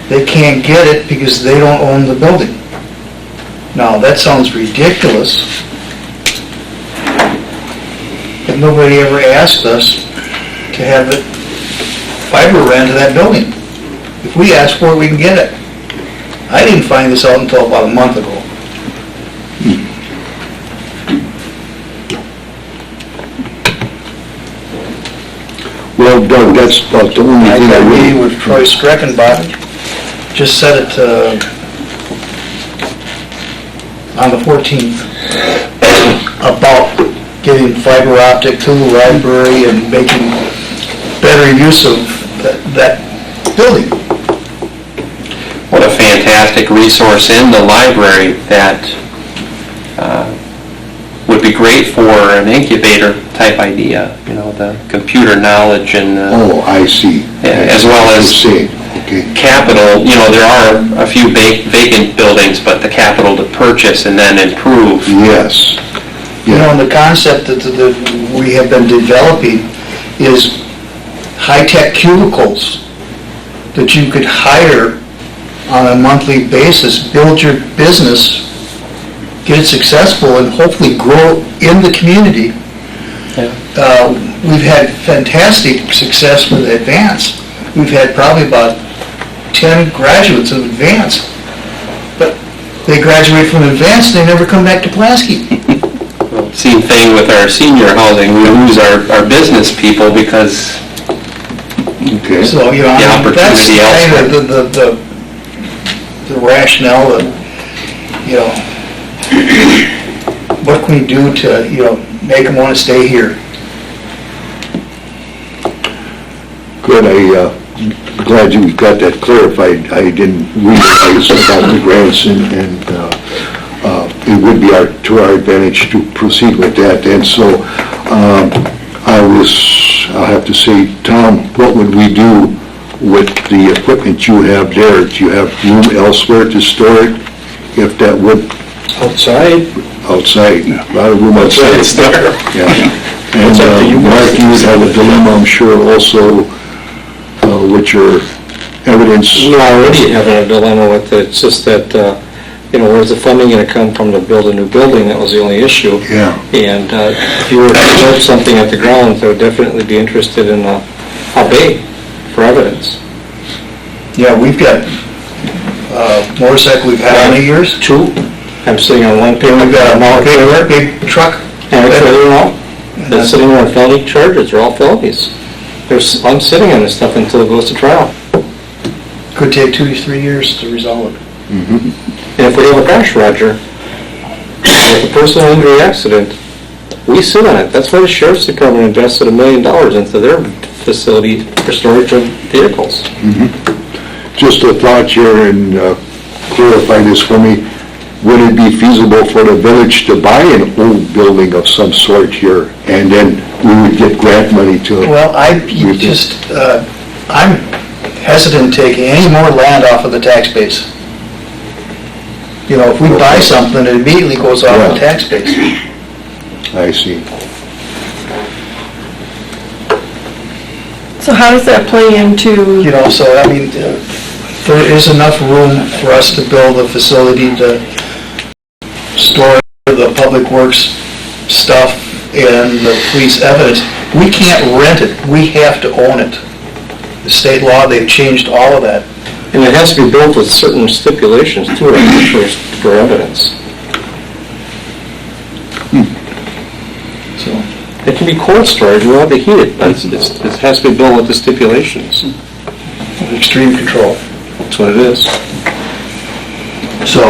They can't get it because they don't own the building. Now, that sounds ridiculous, but nobody ever asked us to have it fiber ran to that building. If we ask for it, we can get it. I didn't find this out until about a month ago. Well, Doug, that's about the only I thing got I a meeting really... with Troy Streckenbach just set it on the 14th about getting fiber optic to the library and making better use of that building. What a fantastic resource in the library that would be great for an incubator type idea, the computer knowledge and Oh, I see. as well as See, okay. capital, there are a few vacant buildings, but the capital to purchase and then improve. Yes. And the concept that we have been developing is high-tech cubicles that you could hire on a monthly basis, build your business, get it successful, and hopefully grow in the community. We've had fantastic success with Advance. We've had probably about 10 graduates of Advance, but they graduate from Advance, they never come back to Pulaski. Same thing with our senior housing, we lose our business people because Okay. So, the that's opportunity kind elsewhere. of the rationale that, what can we do to, make them want to stay here? Good, I'm glad you got that clarified. I didn't realize about the grants and it would be to our advantage to proceed with that. And so I'll have to say, Tom, what would we do with the equipment you have there? Do you have room elsewhere to store it? If that would... Outside? Outside, a lot of room outside. It's there. Yeah. And Mark, you would have a dilemma, I'm sure, also with your evidence. We're already having a dilemma with it, it's just that, where's the funding going to come from to build a new building? That was the only issue. Yeah. And if you were to build something at the grounds, I would definitely be interested in a bay for evidence. Yeah, we've got motorcycle we've had how many years? 2. I'm sitting on one And payment. we've got a big truck. And it's they're sitting there on felony charges, they're all felonies. I'm sitting on this stuff until it goes to trial. Could take 2 to 3 years to resolve it. And if we have a crash, Roger, with a personal injury accident, we sit on it. That's why the sheriff's department invested $1 million into their facility for storage of vehicles. Just a thought here, and clarify this for me. Would it be feasible for the village to buy an old building of some sort here, and then we would get grant money to... Well, I'm hesitant taking any more land off of the tax base. If we buy something, it immediately goes off the tax base. I see. So how does that play into, There is enough room for us to build a facility to store the public works stuff and the police evidence. We can't rent it, we have to own it. The state law, they've changed all of that. And it has to be built with certain stipulations too, for evidence. So, It can be cold storage, we don't have to heat it, but it has to be built with the stipulations. extreme control. That's what it is. So,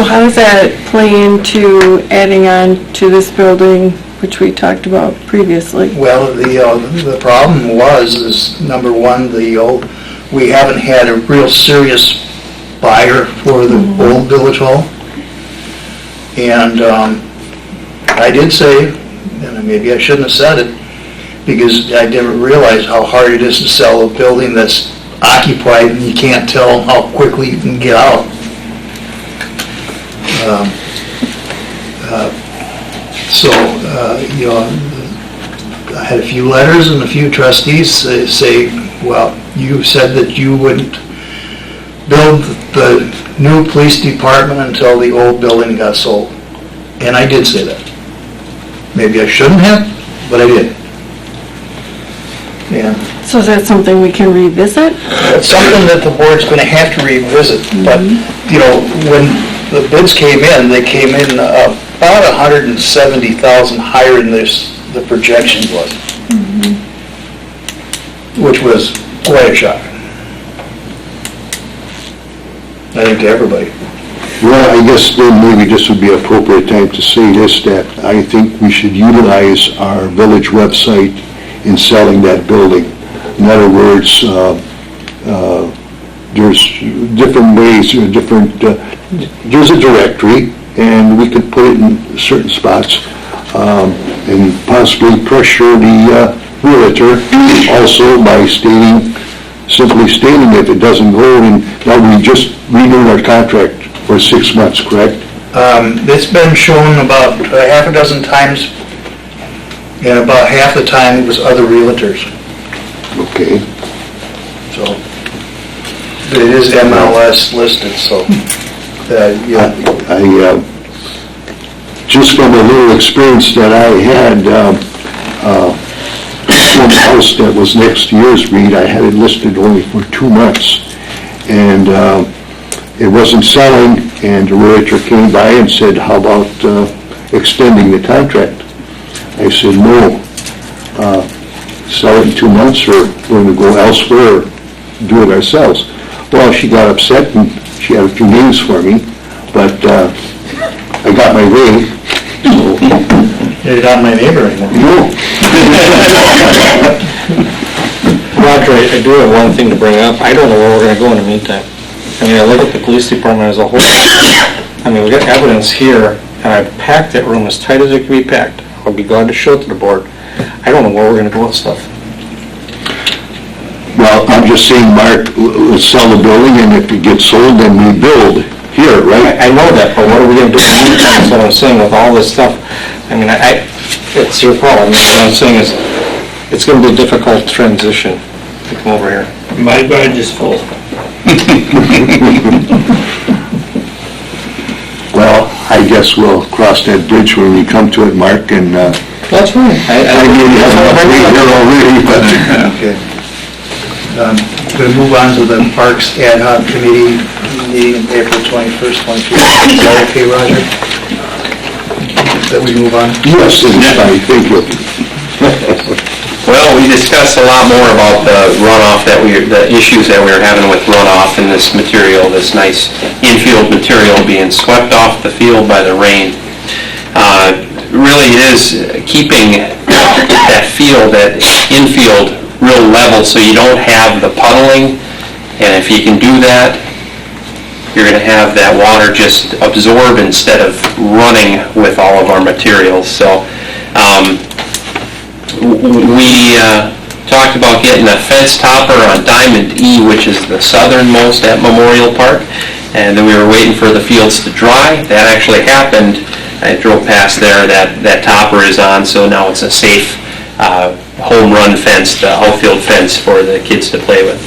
how does that play into adding on to this building, which we talked about previously? well, the problem is, number one, we haven't had a real serious buyer for the old Village Hall. And I did say, and maybe I shouldn't have said it, because I didn't realize how hard it is to sell a building that's occupied and you can't tell how quickly you can get out. I had a few letters and a few trustees say, well, you said that you wouldn't build the new police department until the old building got sold. And I did say that. Maybe I shouldn't have, but I did. Yeah. So is that something we can revisit? It's something that the board's going to have to revisit, but, when the bids came in, they came in about $170,000 higher than the projection was, which was quite a shock. I think to everybody. Well, I guess then maybe this would be appropriate time to say this, that I think we should utilize our village website in selling that building. In other words, there's different ways, or different, there's a directory, and we could put it in certain spots, and possibly pressure the realtor also by simply stating if it doesn't go, and now we just renewed our contract for 6 months, correct? It's been shown about half a dozen times, and about half the time it was other realtors, Okay. so. But it is MLS listed, so, yeah. I, just from a little experience that I had, one house that was next to yours, Reed, I had it listed only for 2 months, and it wasn't selling, and the realtor came by and said, how about extending the contract? I said, no, sell it in 2 months, or we're going to go elsewhere, or do it ourselves. Well, she got upset, and she had a few names for me, but I got my way. So, You're not my neighbor anymore. no. Roger, I do have one thing to bring up. I don't know where we're gonna go in the meantime. I mean, I look at the police department as a whole. I mean, we got evidence here, and I've packed that room as tight as it can be packed. I'll be glad to show it to the board. I don't know where we're gonna go with stuff. Well, I'm just saying, Mark, let's sell the building, and if it gets sold, then we build here, right? I know that, but what are we gonna do in the meantime? That's what I'm saying with all this stuff. I mean, it's your call. I mean, what I'm saying is, it's gonna be a difficult transition to come over here. My garage is full. Well, I guess we'll cross that bridge when we come to it, Mark, and That's fine. I mean, we have enough weight here already, but... Okay. Going to move on to the Parks Ad Hoc Committee meeting April 21st, 2015. Is that okay, Roger? That we move on? Yes, it is fine, thank you. Well, we discussed a lot more about the runoff the issues that we were having with runoff and this material, this nice infield material being swept off the field by the rain. Really is keeping that field, that infield, real level so you don't have the puddling, and if you can do that, you're going to have that water just absorb instead of running with all of our materials. So we talked about getting a fence topper on Diamond E, which is the southernmost at Memorial Park, and then we were waiting for the fields to dry. That actually happened. I drove past there, that topper is on, so now it's a safe home run fence, the outfield fence for the kids to play with.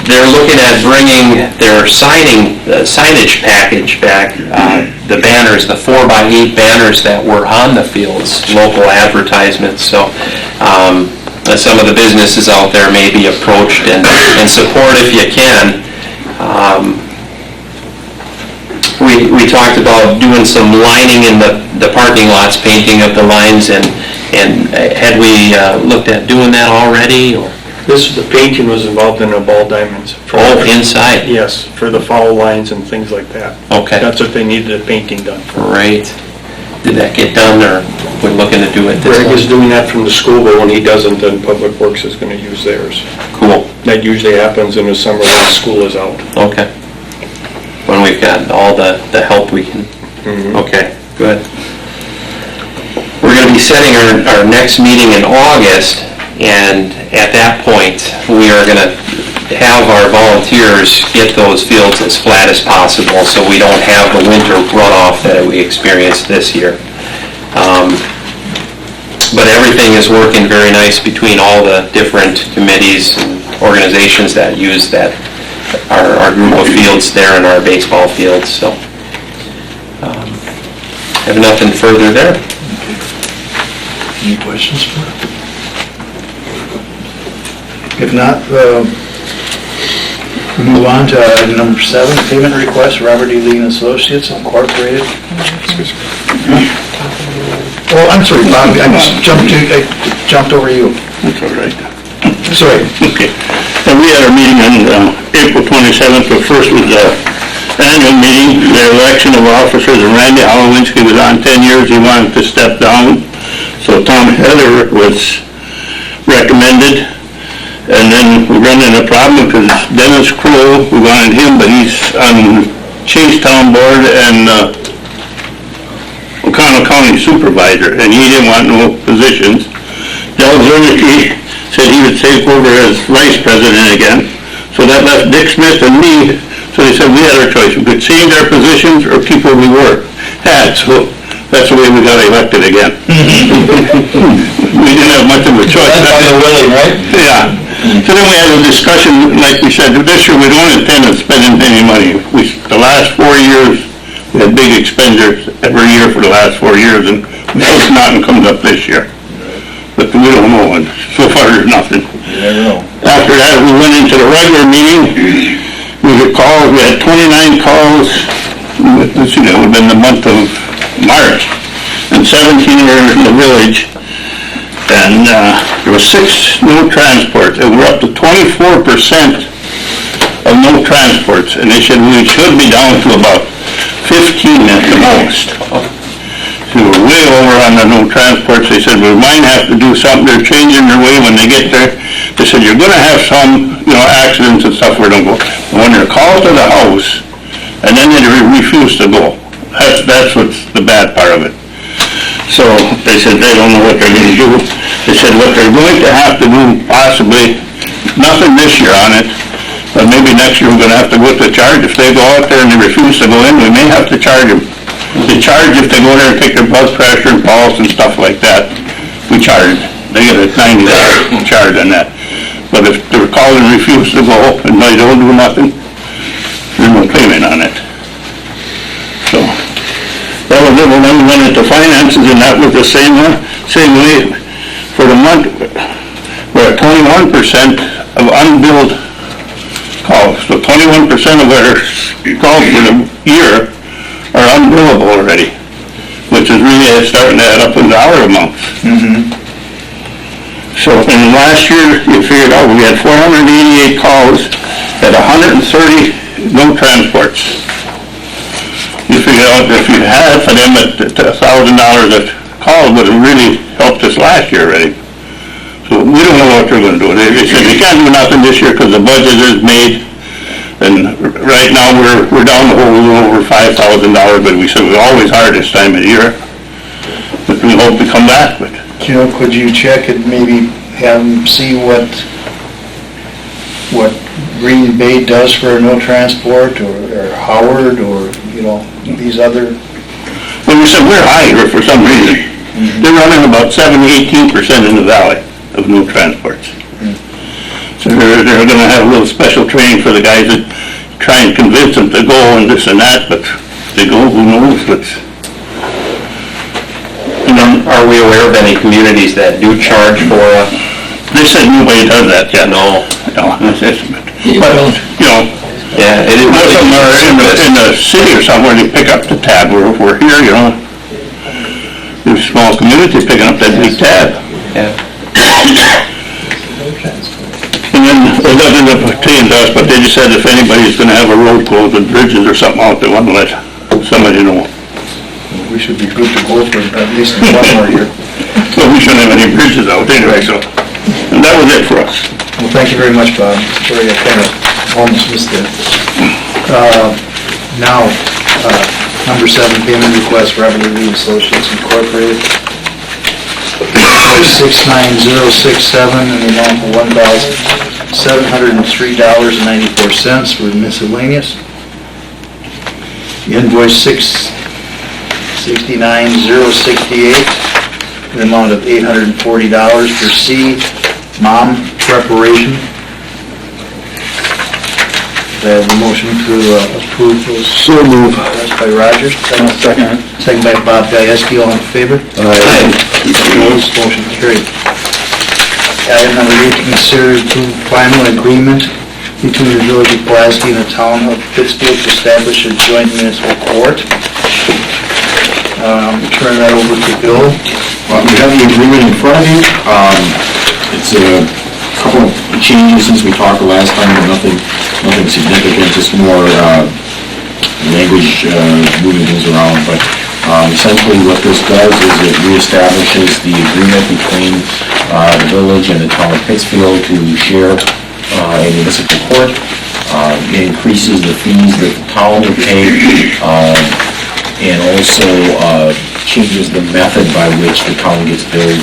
They're looking at bringing their signage package back, the banners, the 4x8 banners that were on the fields, local advertisements. So some of the businesses out there may be approached and support if you can. We talked about doing some lining in the parking lots, painting of the lines, and had we looked at doing that already? Or? The painting was involved in the ball diamonds. Inside? Yes, for the foul lines and things like that. Okay. That's what they needed the painting done for. Great. Did that get done, or we're looking to do it this Greg is time? doing that from the school, but when he doesn't, then Public Works is gonna use theirs. Cool. That usually happens in the summer when the school is out. Okay. When we've got all the help we can. Okay, good. We're going to be setting our next meeting in August, and at that point, we are going to have our volunteers get those fields as flat as possible so we don't have the winter runoff that we experienced this year. But everything is working very nice between all the different committees and organizations that use our group of fields there in our baseball fields, so have nothing further there. Any questions for her? If not, we move on to item number 7, payment request, Robert E. Lee and Associates Incorporated. Oh, I'm sorry, Bob, I jumped over you. That's all right. Sorry. Okay. And we had our meeting on April 27th, the first was the annual meeting, the election of officers, and Randy Holowinski was on 10 years, he wanted to step down. So Tom Heather was recommended, and then we run into a problem because Dennis Crow, we wanted him, but he's on Chasetown Board and O'Connell County Supervisor, and he didn't want no positions. Del Zernicki said he would take over as Vice President again, so that left Dick Smith and me, so they said we had our choice, we could change our positions or keep where we had, so that's the way we got elected again. We didn't have much of a choice. That's by the willing, right? Yeah. So then we had a discussion, like we said, this year we don't intend on spending any money. The last 4 years, we had big expenditures every year for the last 4 years, and we hope nothing comes up this year. But we don't know, and so far there's nothing. You never know. After that, we went into the regular meeting. We had 29 calls, let's see, that would have been the month of March, and 17 were in the village. And there were 6 no transports, and we're up to 24% of no transports. And they said we should be down to about 15 at the most. So we're way over on the no transports. They said we might have to do something. They're changing their way when they get there. They said you're gonna have some, accidents and stuff where they don't go. When they're called to the house, and then they refuse to go. That's what's the bad part of it. So they said they don't know what they're going to do. They said what they're going to have to do, possibly, nothing this year on it, but maybe next year we're going to have to go to charge. If they go out there and they refuse to go in, we may have to charge them. They charge if they go there and take their blood pressure and pulse and stuff like that. We charge. They get a $90 charge on that. But if they're called and refuse to go and they don't do nothing, there's no payment on it. So that was it. When we went into finances, and that was the same way. For the month, we're at 21% of unbilled calls. So 21% of our calls for the year are unbillable already, which is really starting to add up in dollar amounts. So in last year, you figured out, we had 488 calls at 130 no transports. You figure out if you had for them at $1,000 a call would have really helped us last year already. So we don't know what they're going to do. They said you can't do nothing this year because the budget is made, and right now we're down the whole over $5,000, but we said we're always hard this time of the year. But we hope to come back with it. Could you check and maybe have them see what Green Bay does for no transport, or Howard, or, these other... Well, we said we're high here for some reason. They're running about 18% in the valley of no transports. So they're going to have a little special training for the guys that try and convince them to go and this and that, but they go, who knows, but... Are we aware of any communities that do charge for They said nobody does that yet. No. But, Yeah, it is. most of them are in the city or somewhere, they pick up the tab. We're here, there's small communities picking up that big tab. Yeah. And then, it doesn't pertain to us, but they just said if anybody's gonna have a road closed with bridges or something out, they want to let somebody know. We should be good to go for at least one more year. So we shouldn't have any bridges out anyway, so, and that was it for us. Well, thank you very much, Bob. Sorry, I kind of almost missed it. Now, number 7, payment request, Revenue Associates Incorporated. Invoice 69067 in the amount of $1,703.94 for miscellaneous. Invoice 669,068 in the amount of $840 for C, mom preparation. Do I have a motion to approve those? So move. That's by Roger. Second. Second by Bob Gieske, all in favor? Aye. Opposed, motion carried. Item number 8, to consider to final agreement between the Village of Pulaski and the Town of Pittsfield to establish a joint municipal court. Turn that over to Bill. We have the agreement in front of you. It's a couple changes since we talked the last time, but nothing significant, just more language, moving things around. But essentially what this does is it reestablishes the agreement between the village and the town of Pittsfield to share a municipal court. It increases the fees that the town would pay, and also changes the method by which the town gets billed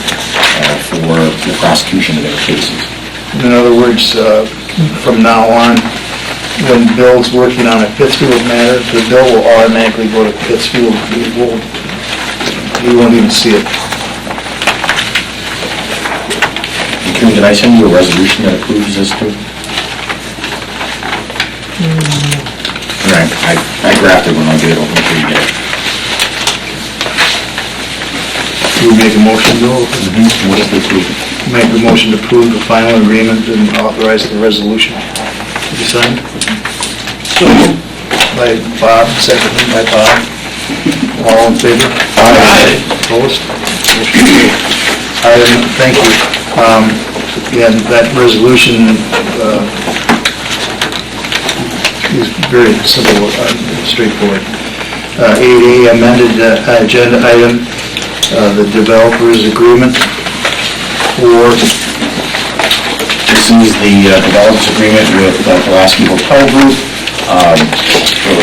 for the prosecution of their cases. In other words, from now on, when Bill's working on a Pittsfield matter, the bill will automatically go to Pittsfield. You won't even see it. And Karen, did I send you a resolution that approves this too? Right, I drafted one, I'll get it over to you guys. You make a motion, Bill? What is the approval? Make a motion to approve the final agreement and authorize the resolution to be signed. By Bob, seconded by Bob. All in favor? Aye. Opposed? Motion carried. Thank you. Again, that resolution is very simple, straightforward. 8A, amended agenda item, the developers agreement for... This is the developers agreement with Pulaski Hotel Group.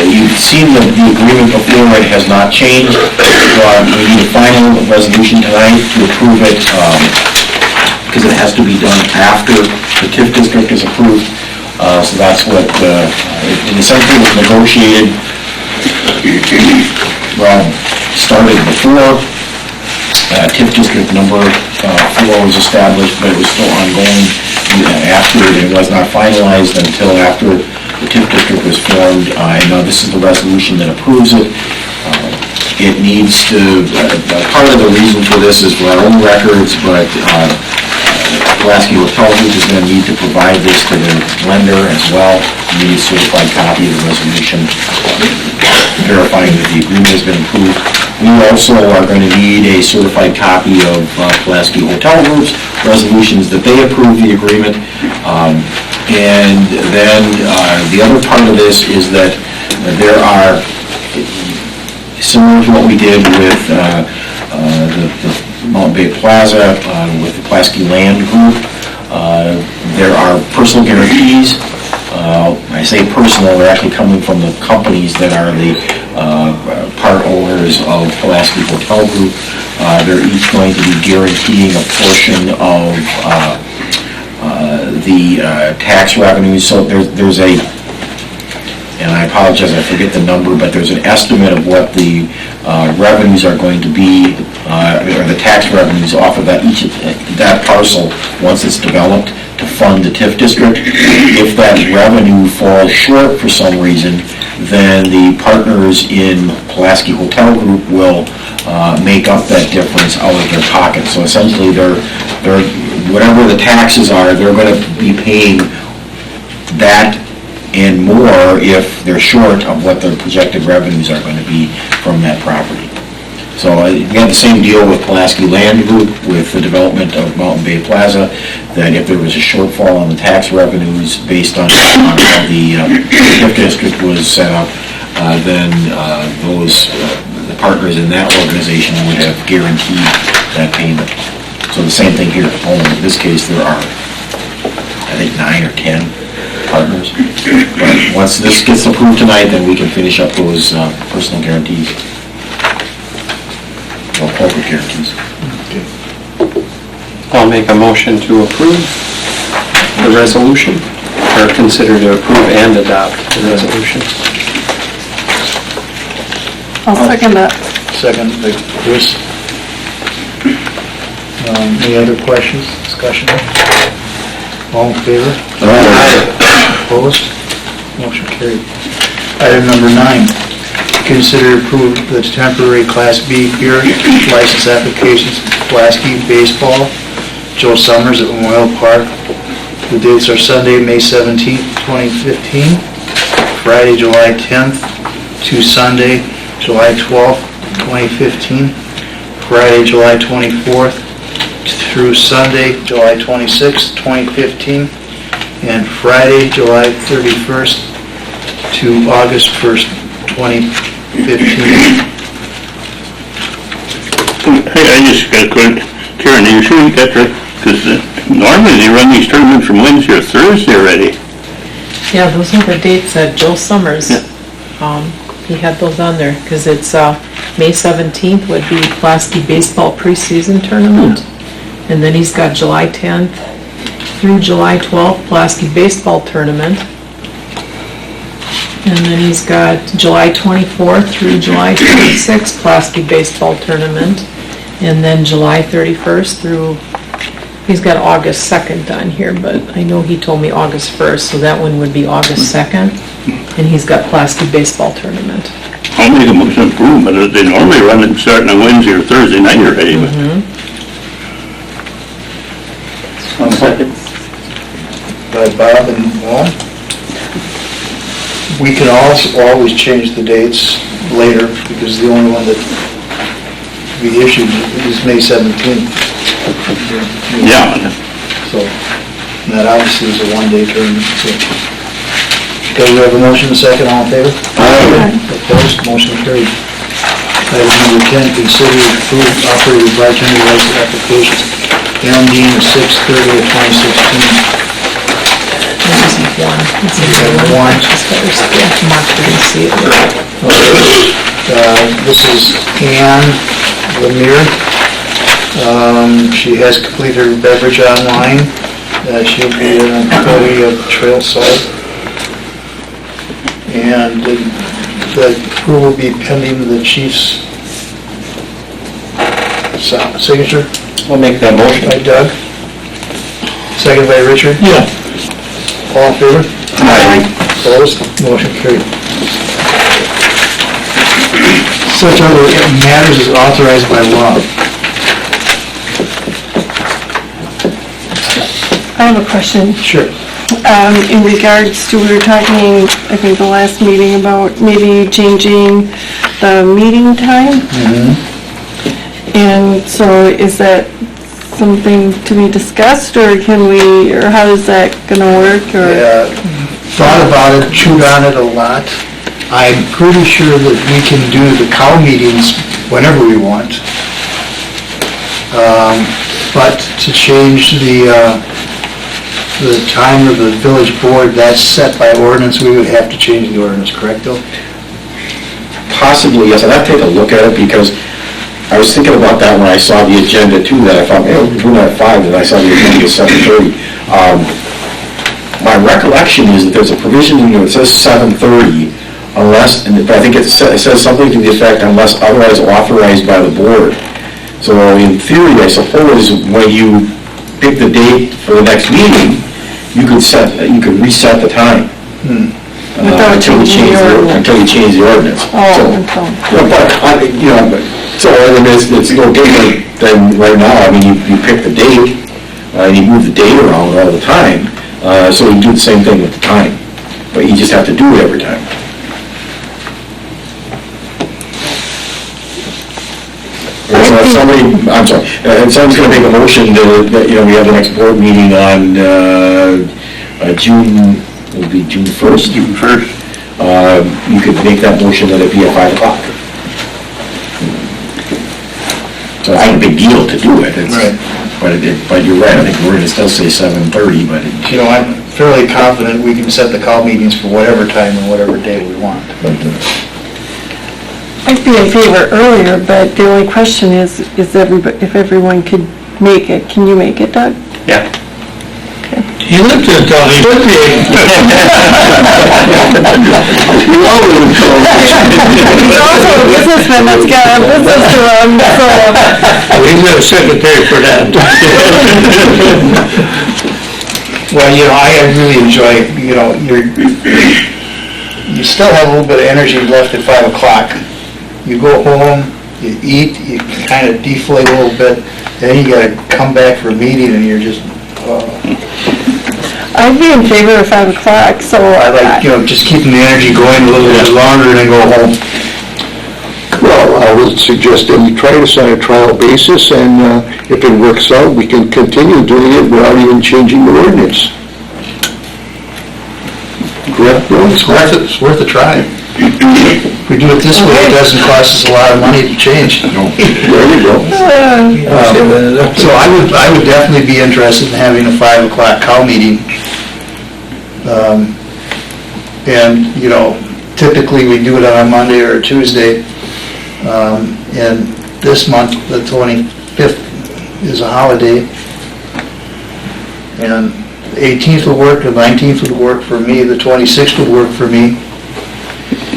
You've seen the agreement before, it has not changed. We need a final resolution tonight to approve it, because it has to be done after the TIF district is approved. So that's what, it essentially was negotiated, started before TIF district number 4 was established, but it was still ongoing after it was not finalized until after the TIF district was formed. And this is the resolution that approves it. It needs to, part of the reason for this is for our own records, but Pulaski Hotel Group is going to need to provide this to their lender as well. We need a certified copy of the resolution verifying that the agreement has been approved. We also are going to need a certified copy of Pulaski Hotel Group's resolutions that they approve the agreement. And then the other part of this is that there are, similar to what we did with the Mountain Bay Plaza, with the Pulaski Land Group, there are personal guarantees. I say personal, they're actually coming from the companies that are the part owners of Pulaski Hotel Group. They're each going to be guaranteeing a portion of the tax revenues. So there's a, and I apologize, I forget the number, but there's an estimate of what the revenues are going to be, or the tax revenues off of that parcel once it's developed to fund the TIF district. If that revenue falls short for some reason, then the partners in Pulaski Hotel Group will make up that difference out of their pocket. So essentially, they're whatever the taxes are, they're going to be paying that and more if they're short of what their projected revenues are going to be from that property. So we had the same deal with Pulaski Land Group with the development of Mountain Bay Plaza, that if there was a shortfall on the tax revenues based on how the TIF district was set up, then the partners in that organization would have guaranteed that payment. So the same thing here at home. In this case, there are, I think, 9 or 10 partners. But once this gets approved tonight, then we can finish up those personal guarantees. Or corporate guarantees. I'll make a motion to approve the resolution, or consider to approve and adopt the resolution. I'll second that. Second by Chris. Any other questions, discussion? All in favor? Aye. Opposed? Motion carried. Item number 9, consider approve the temporary Class B beer license applications, Pulaski Baseball, Joe Summers at Memorial Park. The dates are Sunday, May 17th, 2015, Friday, July 10th, to Sunday, July 12th, 2015, Friday, July 24th, through Sunday, July 26th, 2015, and Friday, July 31st to August 1st, 2015. Hey, I just got a quick, Karen, are you sure you got that? Because normally they run these tournaments from Wednesday or Thursday already. Yeah, those are the dates that Joe Summers, he had those on there, because it's, May 17th would be Pulaski Baseball Preseason Tournament, and then he's got July 10th through July 12th, Pulaski Baseball Tournament, and then he's got July 24th through July 26th, Pulaski Baseball Tournament, and then July 31st through, he's got August 2nd on here, but I know he told me August 1st, so that one would be August 2nd, and he's got Pulaski Baseball Tournament. I'll make a motion to approve, but they normally run it starting on Wednesday or Thursday night already, but One second. By Bob and Walt. We can also always change the dates later, because the only one that we issued is May 17th. yeah. So, and that obviously is a one-day tournament, so. Okay, we have a motion, a second, all in favor? Aye. Opposed, motion carried. Item number 10, consider and approve operator bartender license applications. Elm Dean, 6/30/2016. This isn't one, this is One. just better, Mark didn't see it. This is Ann Lemire. She has completed her beverage online. She'll be an employee of Trailside. And the approval will be pending the chief's signature. I'll make that motion. By Doug. Second by Richard. Yeah. All in favor? Aye. Opposed? Motion carried. Such other matters as authorized by law. I have a question. Sure. In regards to, we were talking, I think the last meeting, about maybe changing the meeting time. And so is that something to be discussed, or can we, or how is that gonna work, or? Yeah, thought about it, chewed on it a lot. I'm pretty sure that we can do the cow meetings whenever we want. But to change the time of the village board, that's set by ordinance, we would have to change the ordinance, correct, Bill? Possibly, yes, I'd have to take a look at it, because I was thinking about that when I saw the agenda too, that I thought, man, we're doing that at 5, and I saw the agenda at 7:30. My recollection is that there's a provision in here that says 7:30, unless, and I think it says something to the effect, unless otherwise authorized by the board. So in theory, I suppose, when you pick the date for the next meeting, you could reset the time. Without Until you changing the ordinance. Until you change the ordinance. Oh, So- so, I mean, it's okay, then right now, I mean, you pick the date, and you move the date around all the time, so you do the same thing with the time, but you just have to do it every time. So if somebody, I'm sorry, if someone's gonna make a motion that, we have the next board meeting on, June, it'll be June 1st. June 1st. You could make that motion that it be at 5 o'clock. So it's not a big deal to do it, Right. but you're right, I think we're gonna still say 7:30, but You know, I'm fairly confident we can set the cow meetings for whatever time and whatever day we want. I'd be in favor earlier, but the only question is everybody, if everyone could make it. Can you make it, Doug? Yeah. He looked at it, he should be. He's also a businessman that's got a business to run, so. He's got a secretary for that. Well, you know, I really enjoy, you still have a little bit of energy left at 5 o'clock. You go home, you eat, you kind of deflate a little bit, then you gotta come back for a meeting and you're just, I'd be in favor of 5 o'clock, so. I like, just keeping the energy going a little bit longer and then go home. Well, I would suggest that we try this on a trial basis, and if it works out, we can continue doing it without even changing the ordinance. it's worth a try. If we do it this way, it doesn't cost us a lot of money to change. There you go. So I would definitely be interested in having a 5 o'clock cow meeting. And, you know, typically we do it on a Monday or a Tuesday. And this month, the 25th is a holiday. And the 18th would work, the 19th would work for me, the 26th would work for me.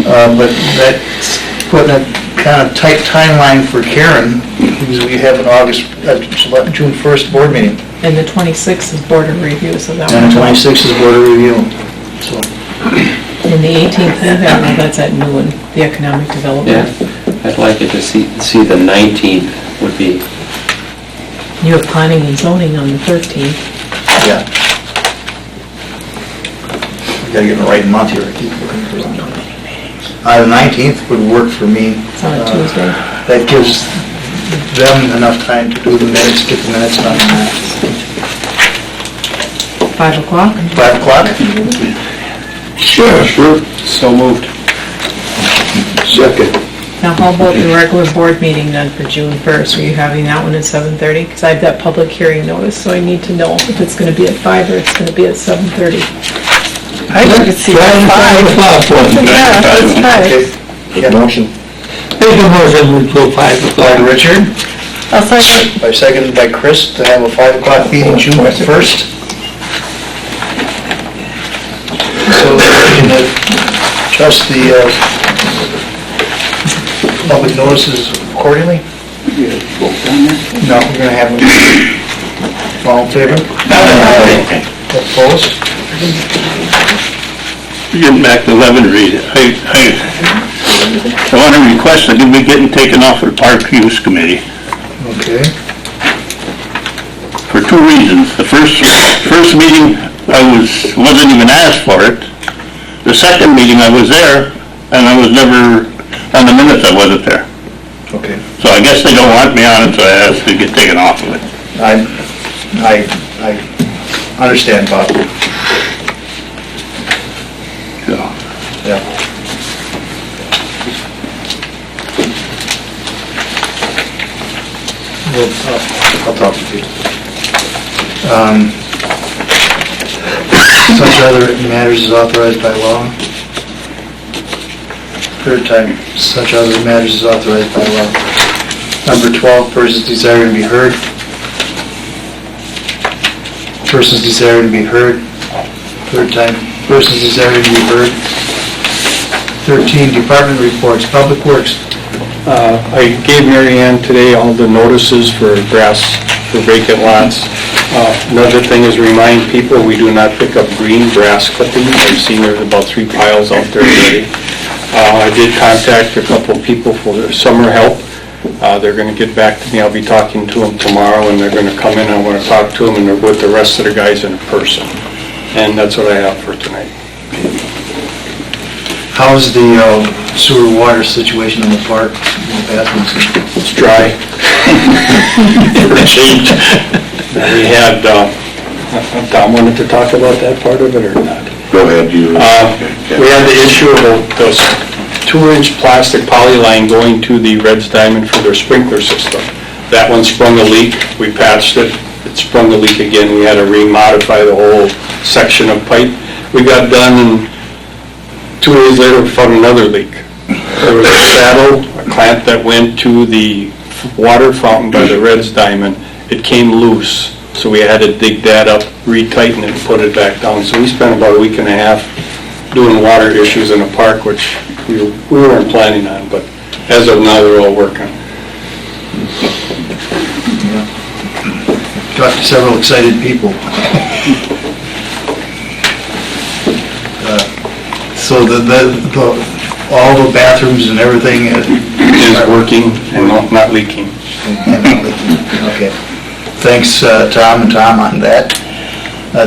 But that's putting a kind of tight timeline for Karen, because we have an June 1st board meeting. And the 26th is board of review, so that And one. the 26th is board of review, so. And the 18th, that's at noon, the economic Yeah, development. I'd like it to see the 19th would be, You have planning and zoning on the 13th. Yeah. We gotta get the right month here. I keep looking for something. The 19th would work for me. It's on a Tuesday. That gives them enough time to do the minutes, get the minutes done. 5 o'clock? 5 o'clock? Sure. so moved. Second. Now, how about the regular board meeting then for June 1st? Are you having that one at 7:30? Because I've got public hearing notice, so I need to know if it's going to be at 5 or it's going to be at 7:30. I'd like to see that 5. Yeah, that's 5. Okay. Yeah. Motion. Make a motion to 5 By o'clock. Richard, I'll second. seconded by Chris, to have a 5 o'clock meeting June 1st. So we're going to adjust the public notices accordingly? No, we're going to have them. All in favor? Opposed? Getting back to Leavenworth, I want to request that it be getting taken off of the Park Use Committee Okay. for 2 reasons. The first meeting, I wasn't even asked for it. The second meeting, I was there, and I was never, on the minutes, I wasn't there. Okay. So I guess they don't want me on it, so I asked to get taken off of it. I understand, Bob. So, Yeah. Well, I'll talk to you. Such other matters is authorized by law. Third time, such other matters is authorized by law. Number 12, persons desiring to be heard. Persons desiring to be heard. Third time, persons desiring to be heard. 13, department reports, Public Works. I gave Mary Ann today all the notices for grass, for vacant lots. Another thing is remind people, we do not pick up green grass clippings. I've seen there's about 3 piles out there already. I did contact a couple of people for their summer help. They're going to get back to me. I'll be talking to them tomorrow, and they're going to come in, and I want to talk to them, and they're with the rest of the guys in person. And that's what I have for tonight. How's the sewer water situation in the park, in the bathrooms? It's dry. For a change. We had, Tom wanted to talk about that part of it or not? Go ahead, you. We had the issue of those 2-inch plastic poly line going to the Red's Diamond for their sprinkler system. That one sprung a leak. We patched it. It sprung a leak again. We had to remodify the whole section of pipe. We got done, and 2 days later, we found another leak. There was a saddle, a clamp that went to the water fountain by the Red's Diamond. It came loose, so we had to dig that up, retighten it, and put it back down. So we spent about a week and a half doing water issues in the park, which we weren't planning on, but as of now, they're all working. Talked to several excited people. So all the bathrooms and everything Is working and not leaking. Okay. Thanks, Tom and Tom on that.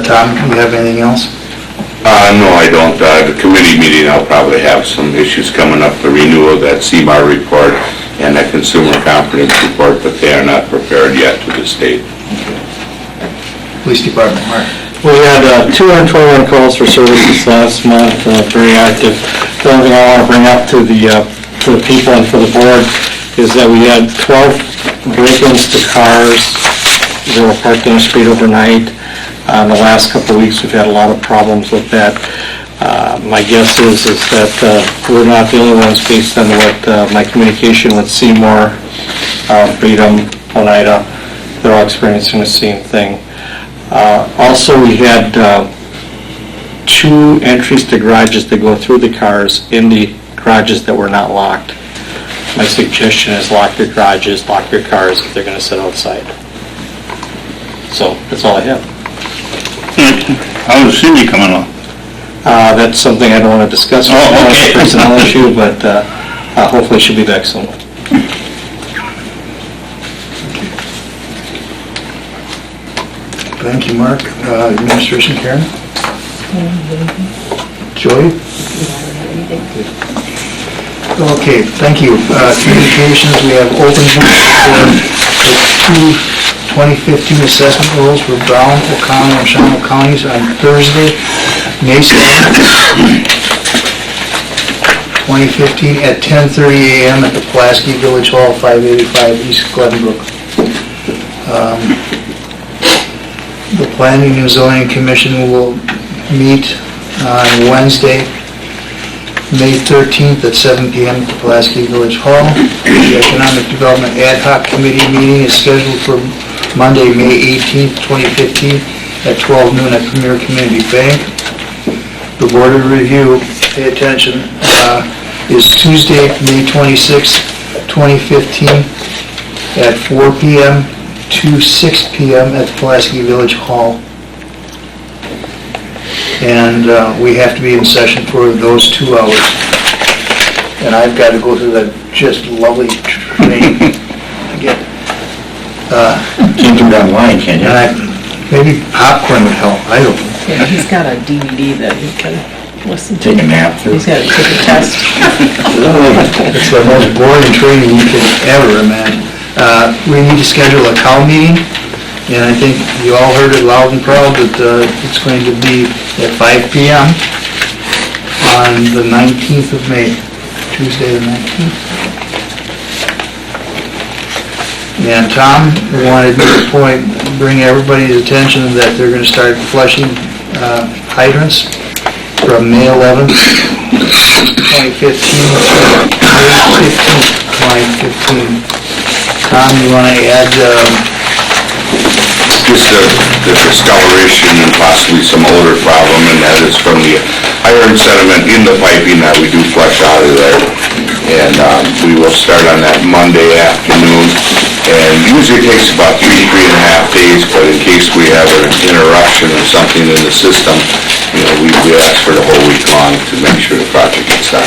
Tom, do you have anything else? No, I don't. The committee meeting, I'll probably have some issues coming up, the renewal of that CMAR report and that consumer confidence report, but they are not prepared yet to this date. Police Department, Mark. We had 221 calls for services last month, very active. The only thing I want to bring up to the people and for the board is that we had 12 break-ins to cars that were parked on the street overnight. In the last couple of weeks, we've had a lot of problems with that. My guess is that we're not the only ones based on what my communication with Seymour, Freedom, Oneida, they're all experiencing the same thing. Also, we had 2 entries to garages that go through the cars in the garages that were not locked. My suggestion is lock your garages, lock your cars if they're going to sit outside. So, that's all I have. How's Cindy coming on? That's something I don't want to discuss. It's a personnel issue, but hopefully she'll be back soon. Thank you, Mark. Administration, Karen? Joy? Okay, thank you. Communications, we have open for the 2015 assessment rolls for Brown, O'Connell, and Shawano counties on Thursday, May 7th, 2015 at 10:30 a.m. at the Pulaski Village Hall, 585 East Glenbrook. The Planning and Zoning Commission will meet on Wednesday, May 13th at 7 p.m. at the Pulaski Village Hall. The Economic Development Ad Hoc Committee meeting is scheduled for Monday, May 18th, 2015 at 12 noon at Premier Community Bank. The Board of Review, pay attention, is Tuesday, May 26th, 2015 at 4 p.m. to 6 p.m. at the Pulaski Village Hall. And we have to be in session for those 2 hours. And I've got to go through that just lovely training again. Can't do it online, can you? Maybe popcorn would help, I don't know. Yeah, he's got a DVD that he can listen to. Take a nap through. He's got to take a test. It's the most boring training you can ever imagine. We need to schedule a cow meeting, and I think you all heard it loud and proud that it's going to be at 5 p.m. on the 19th of May, Tuesday the 19th. And Tom wanted me to bring everybody's attention that they're going to start flushing hydrants from May 11th, 2015 to May 15th, 2015. Tom, you want to add, Just the discoloration and possibly some odor problem, and that is from the iron sediment in the piping that we do flush out of there. And we will start on that Monday afternoon, and usually it takes about 3.5 days, but in case we have an interruption or something in the system, we ask for the whole week long to make sure the project gets done.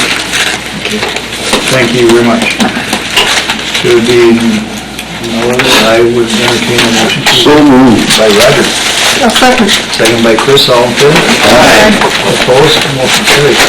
thank you very much. Should be, I would entertain a motion to... So moved. By Roger. A second. Second by Chris, all in favor? Aye. Opposed, motion carried.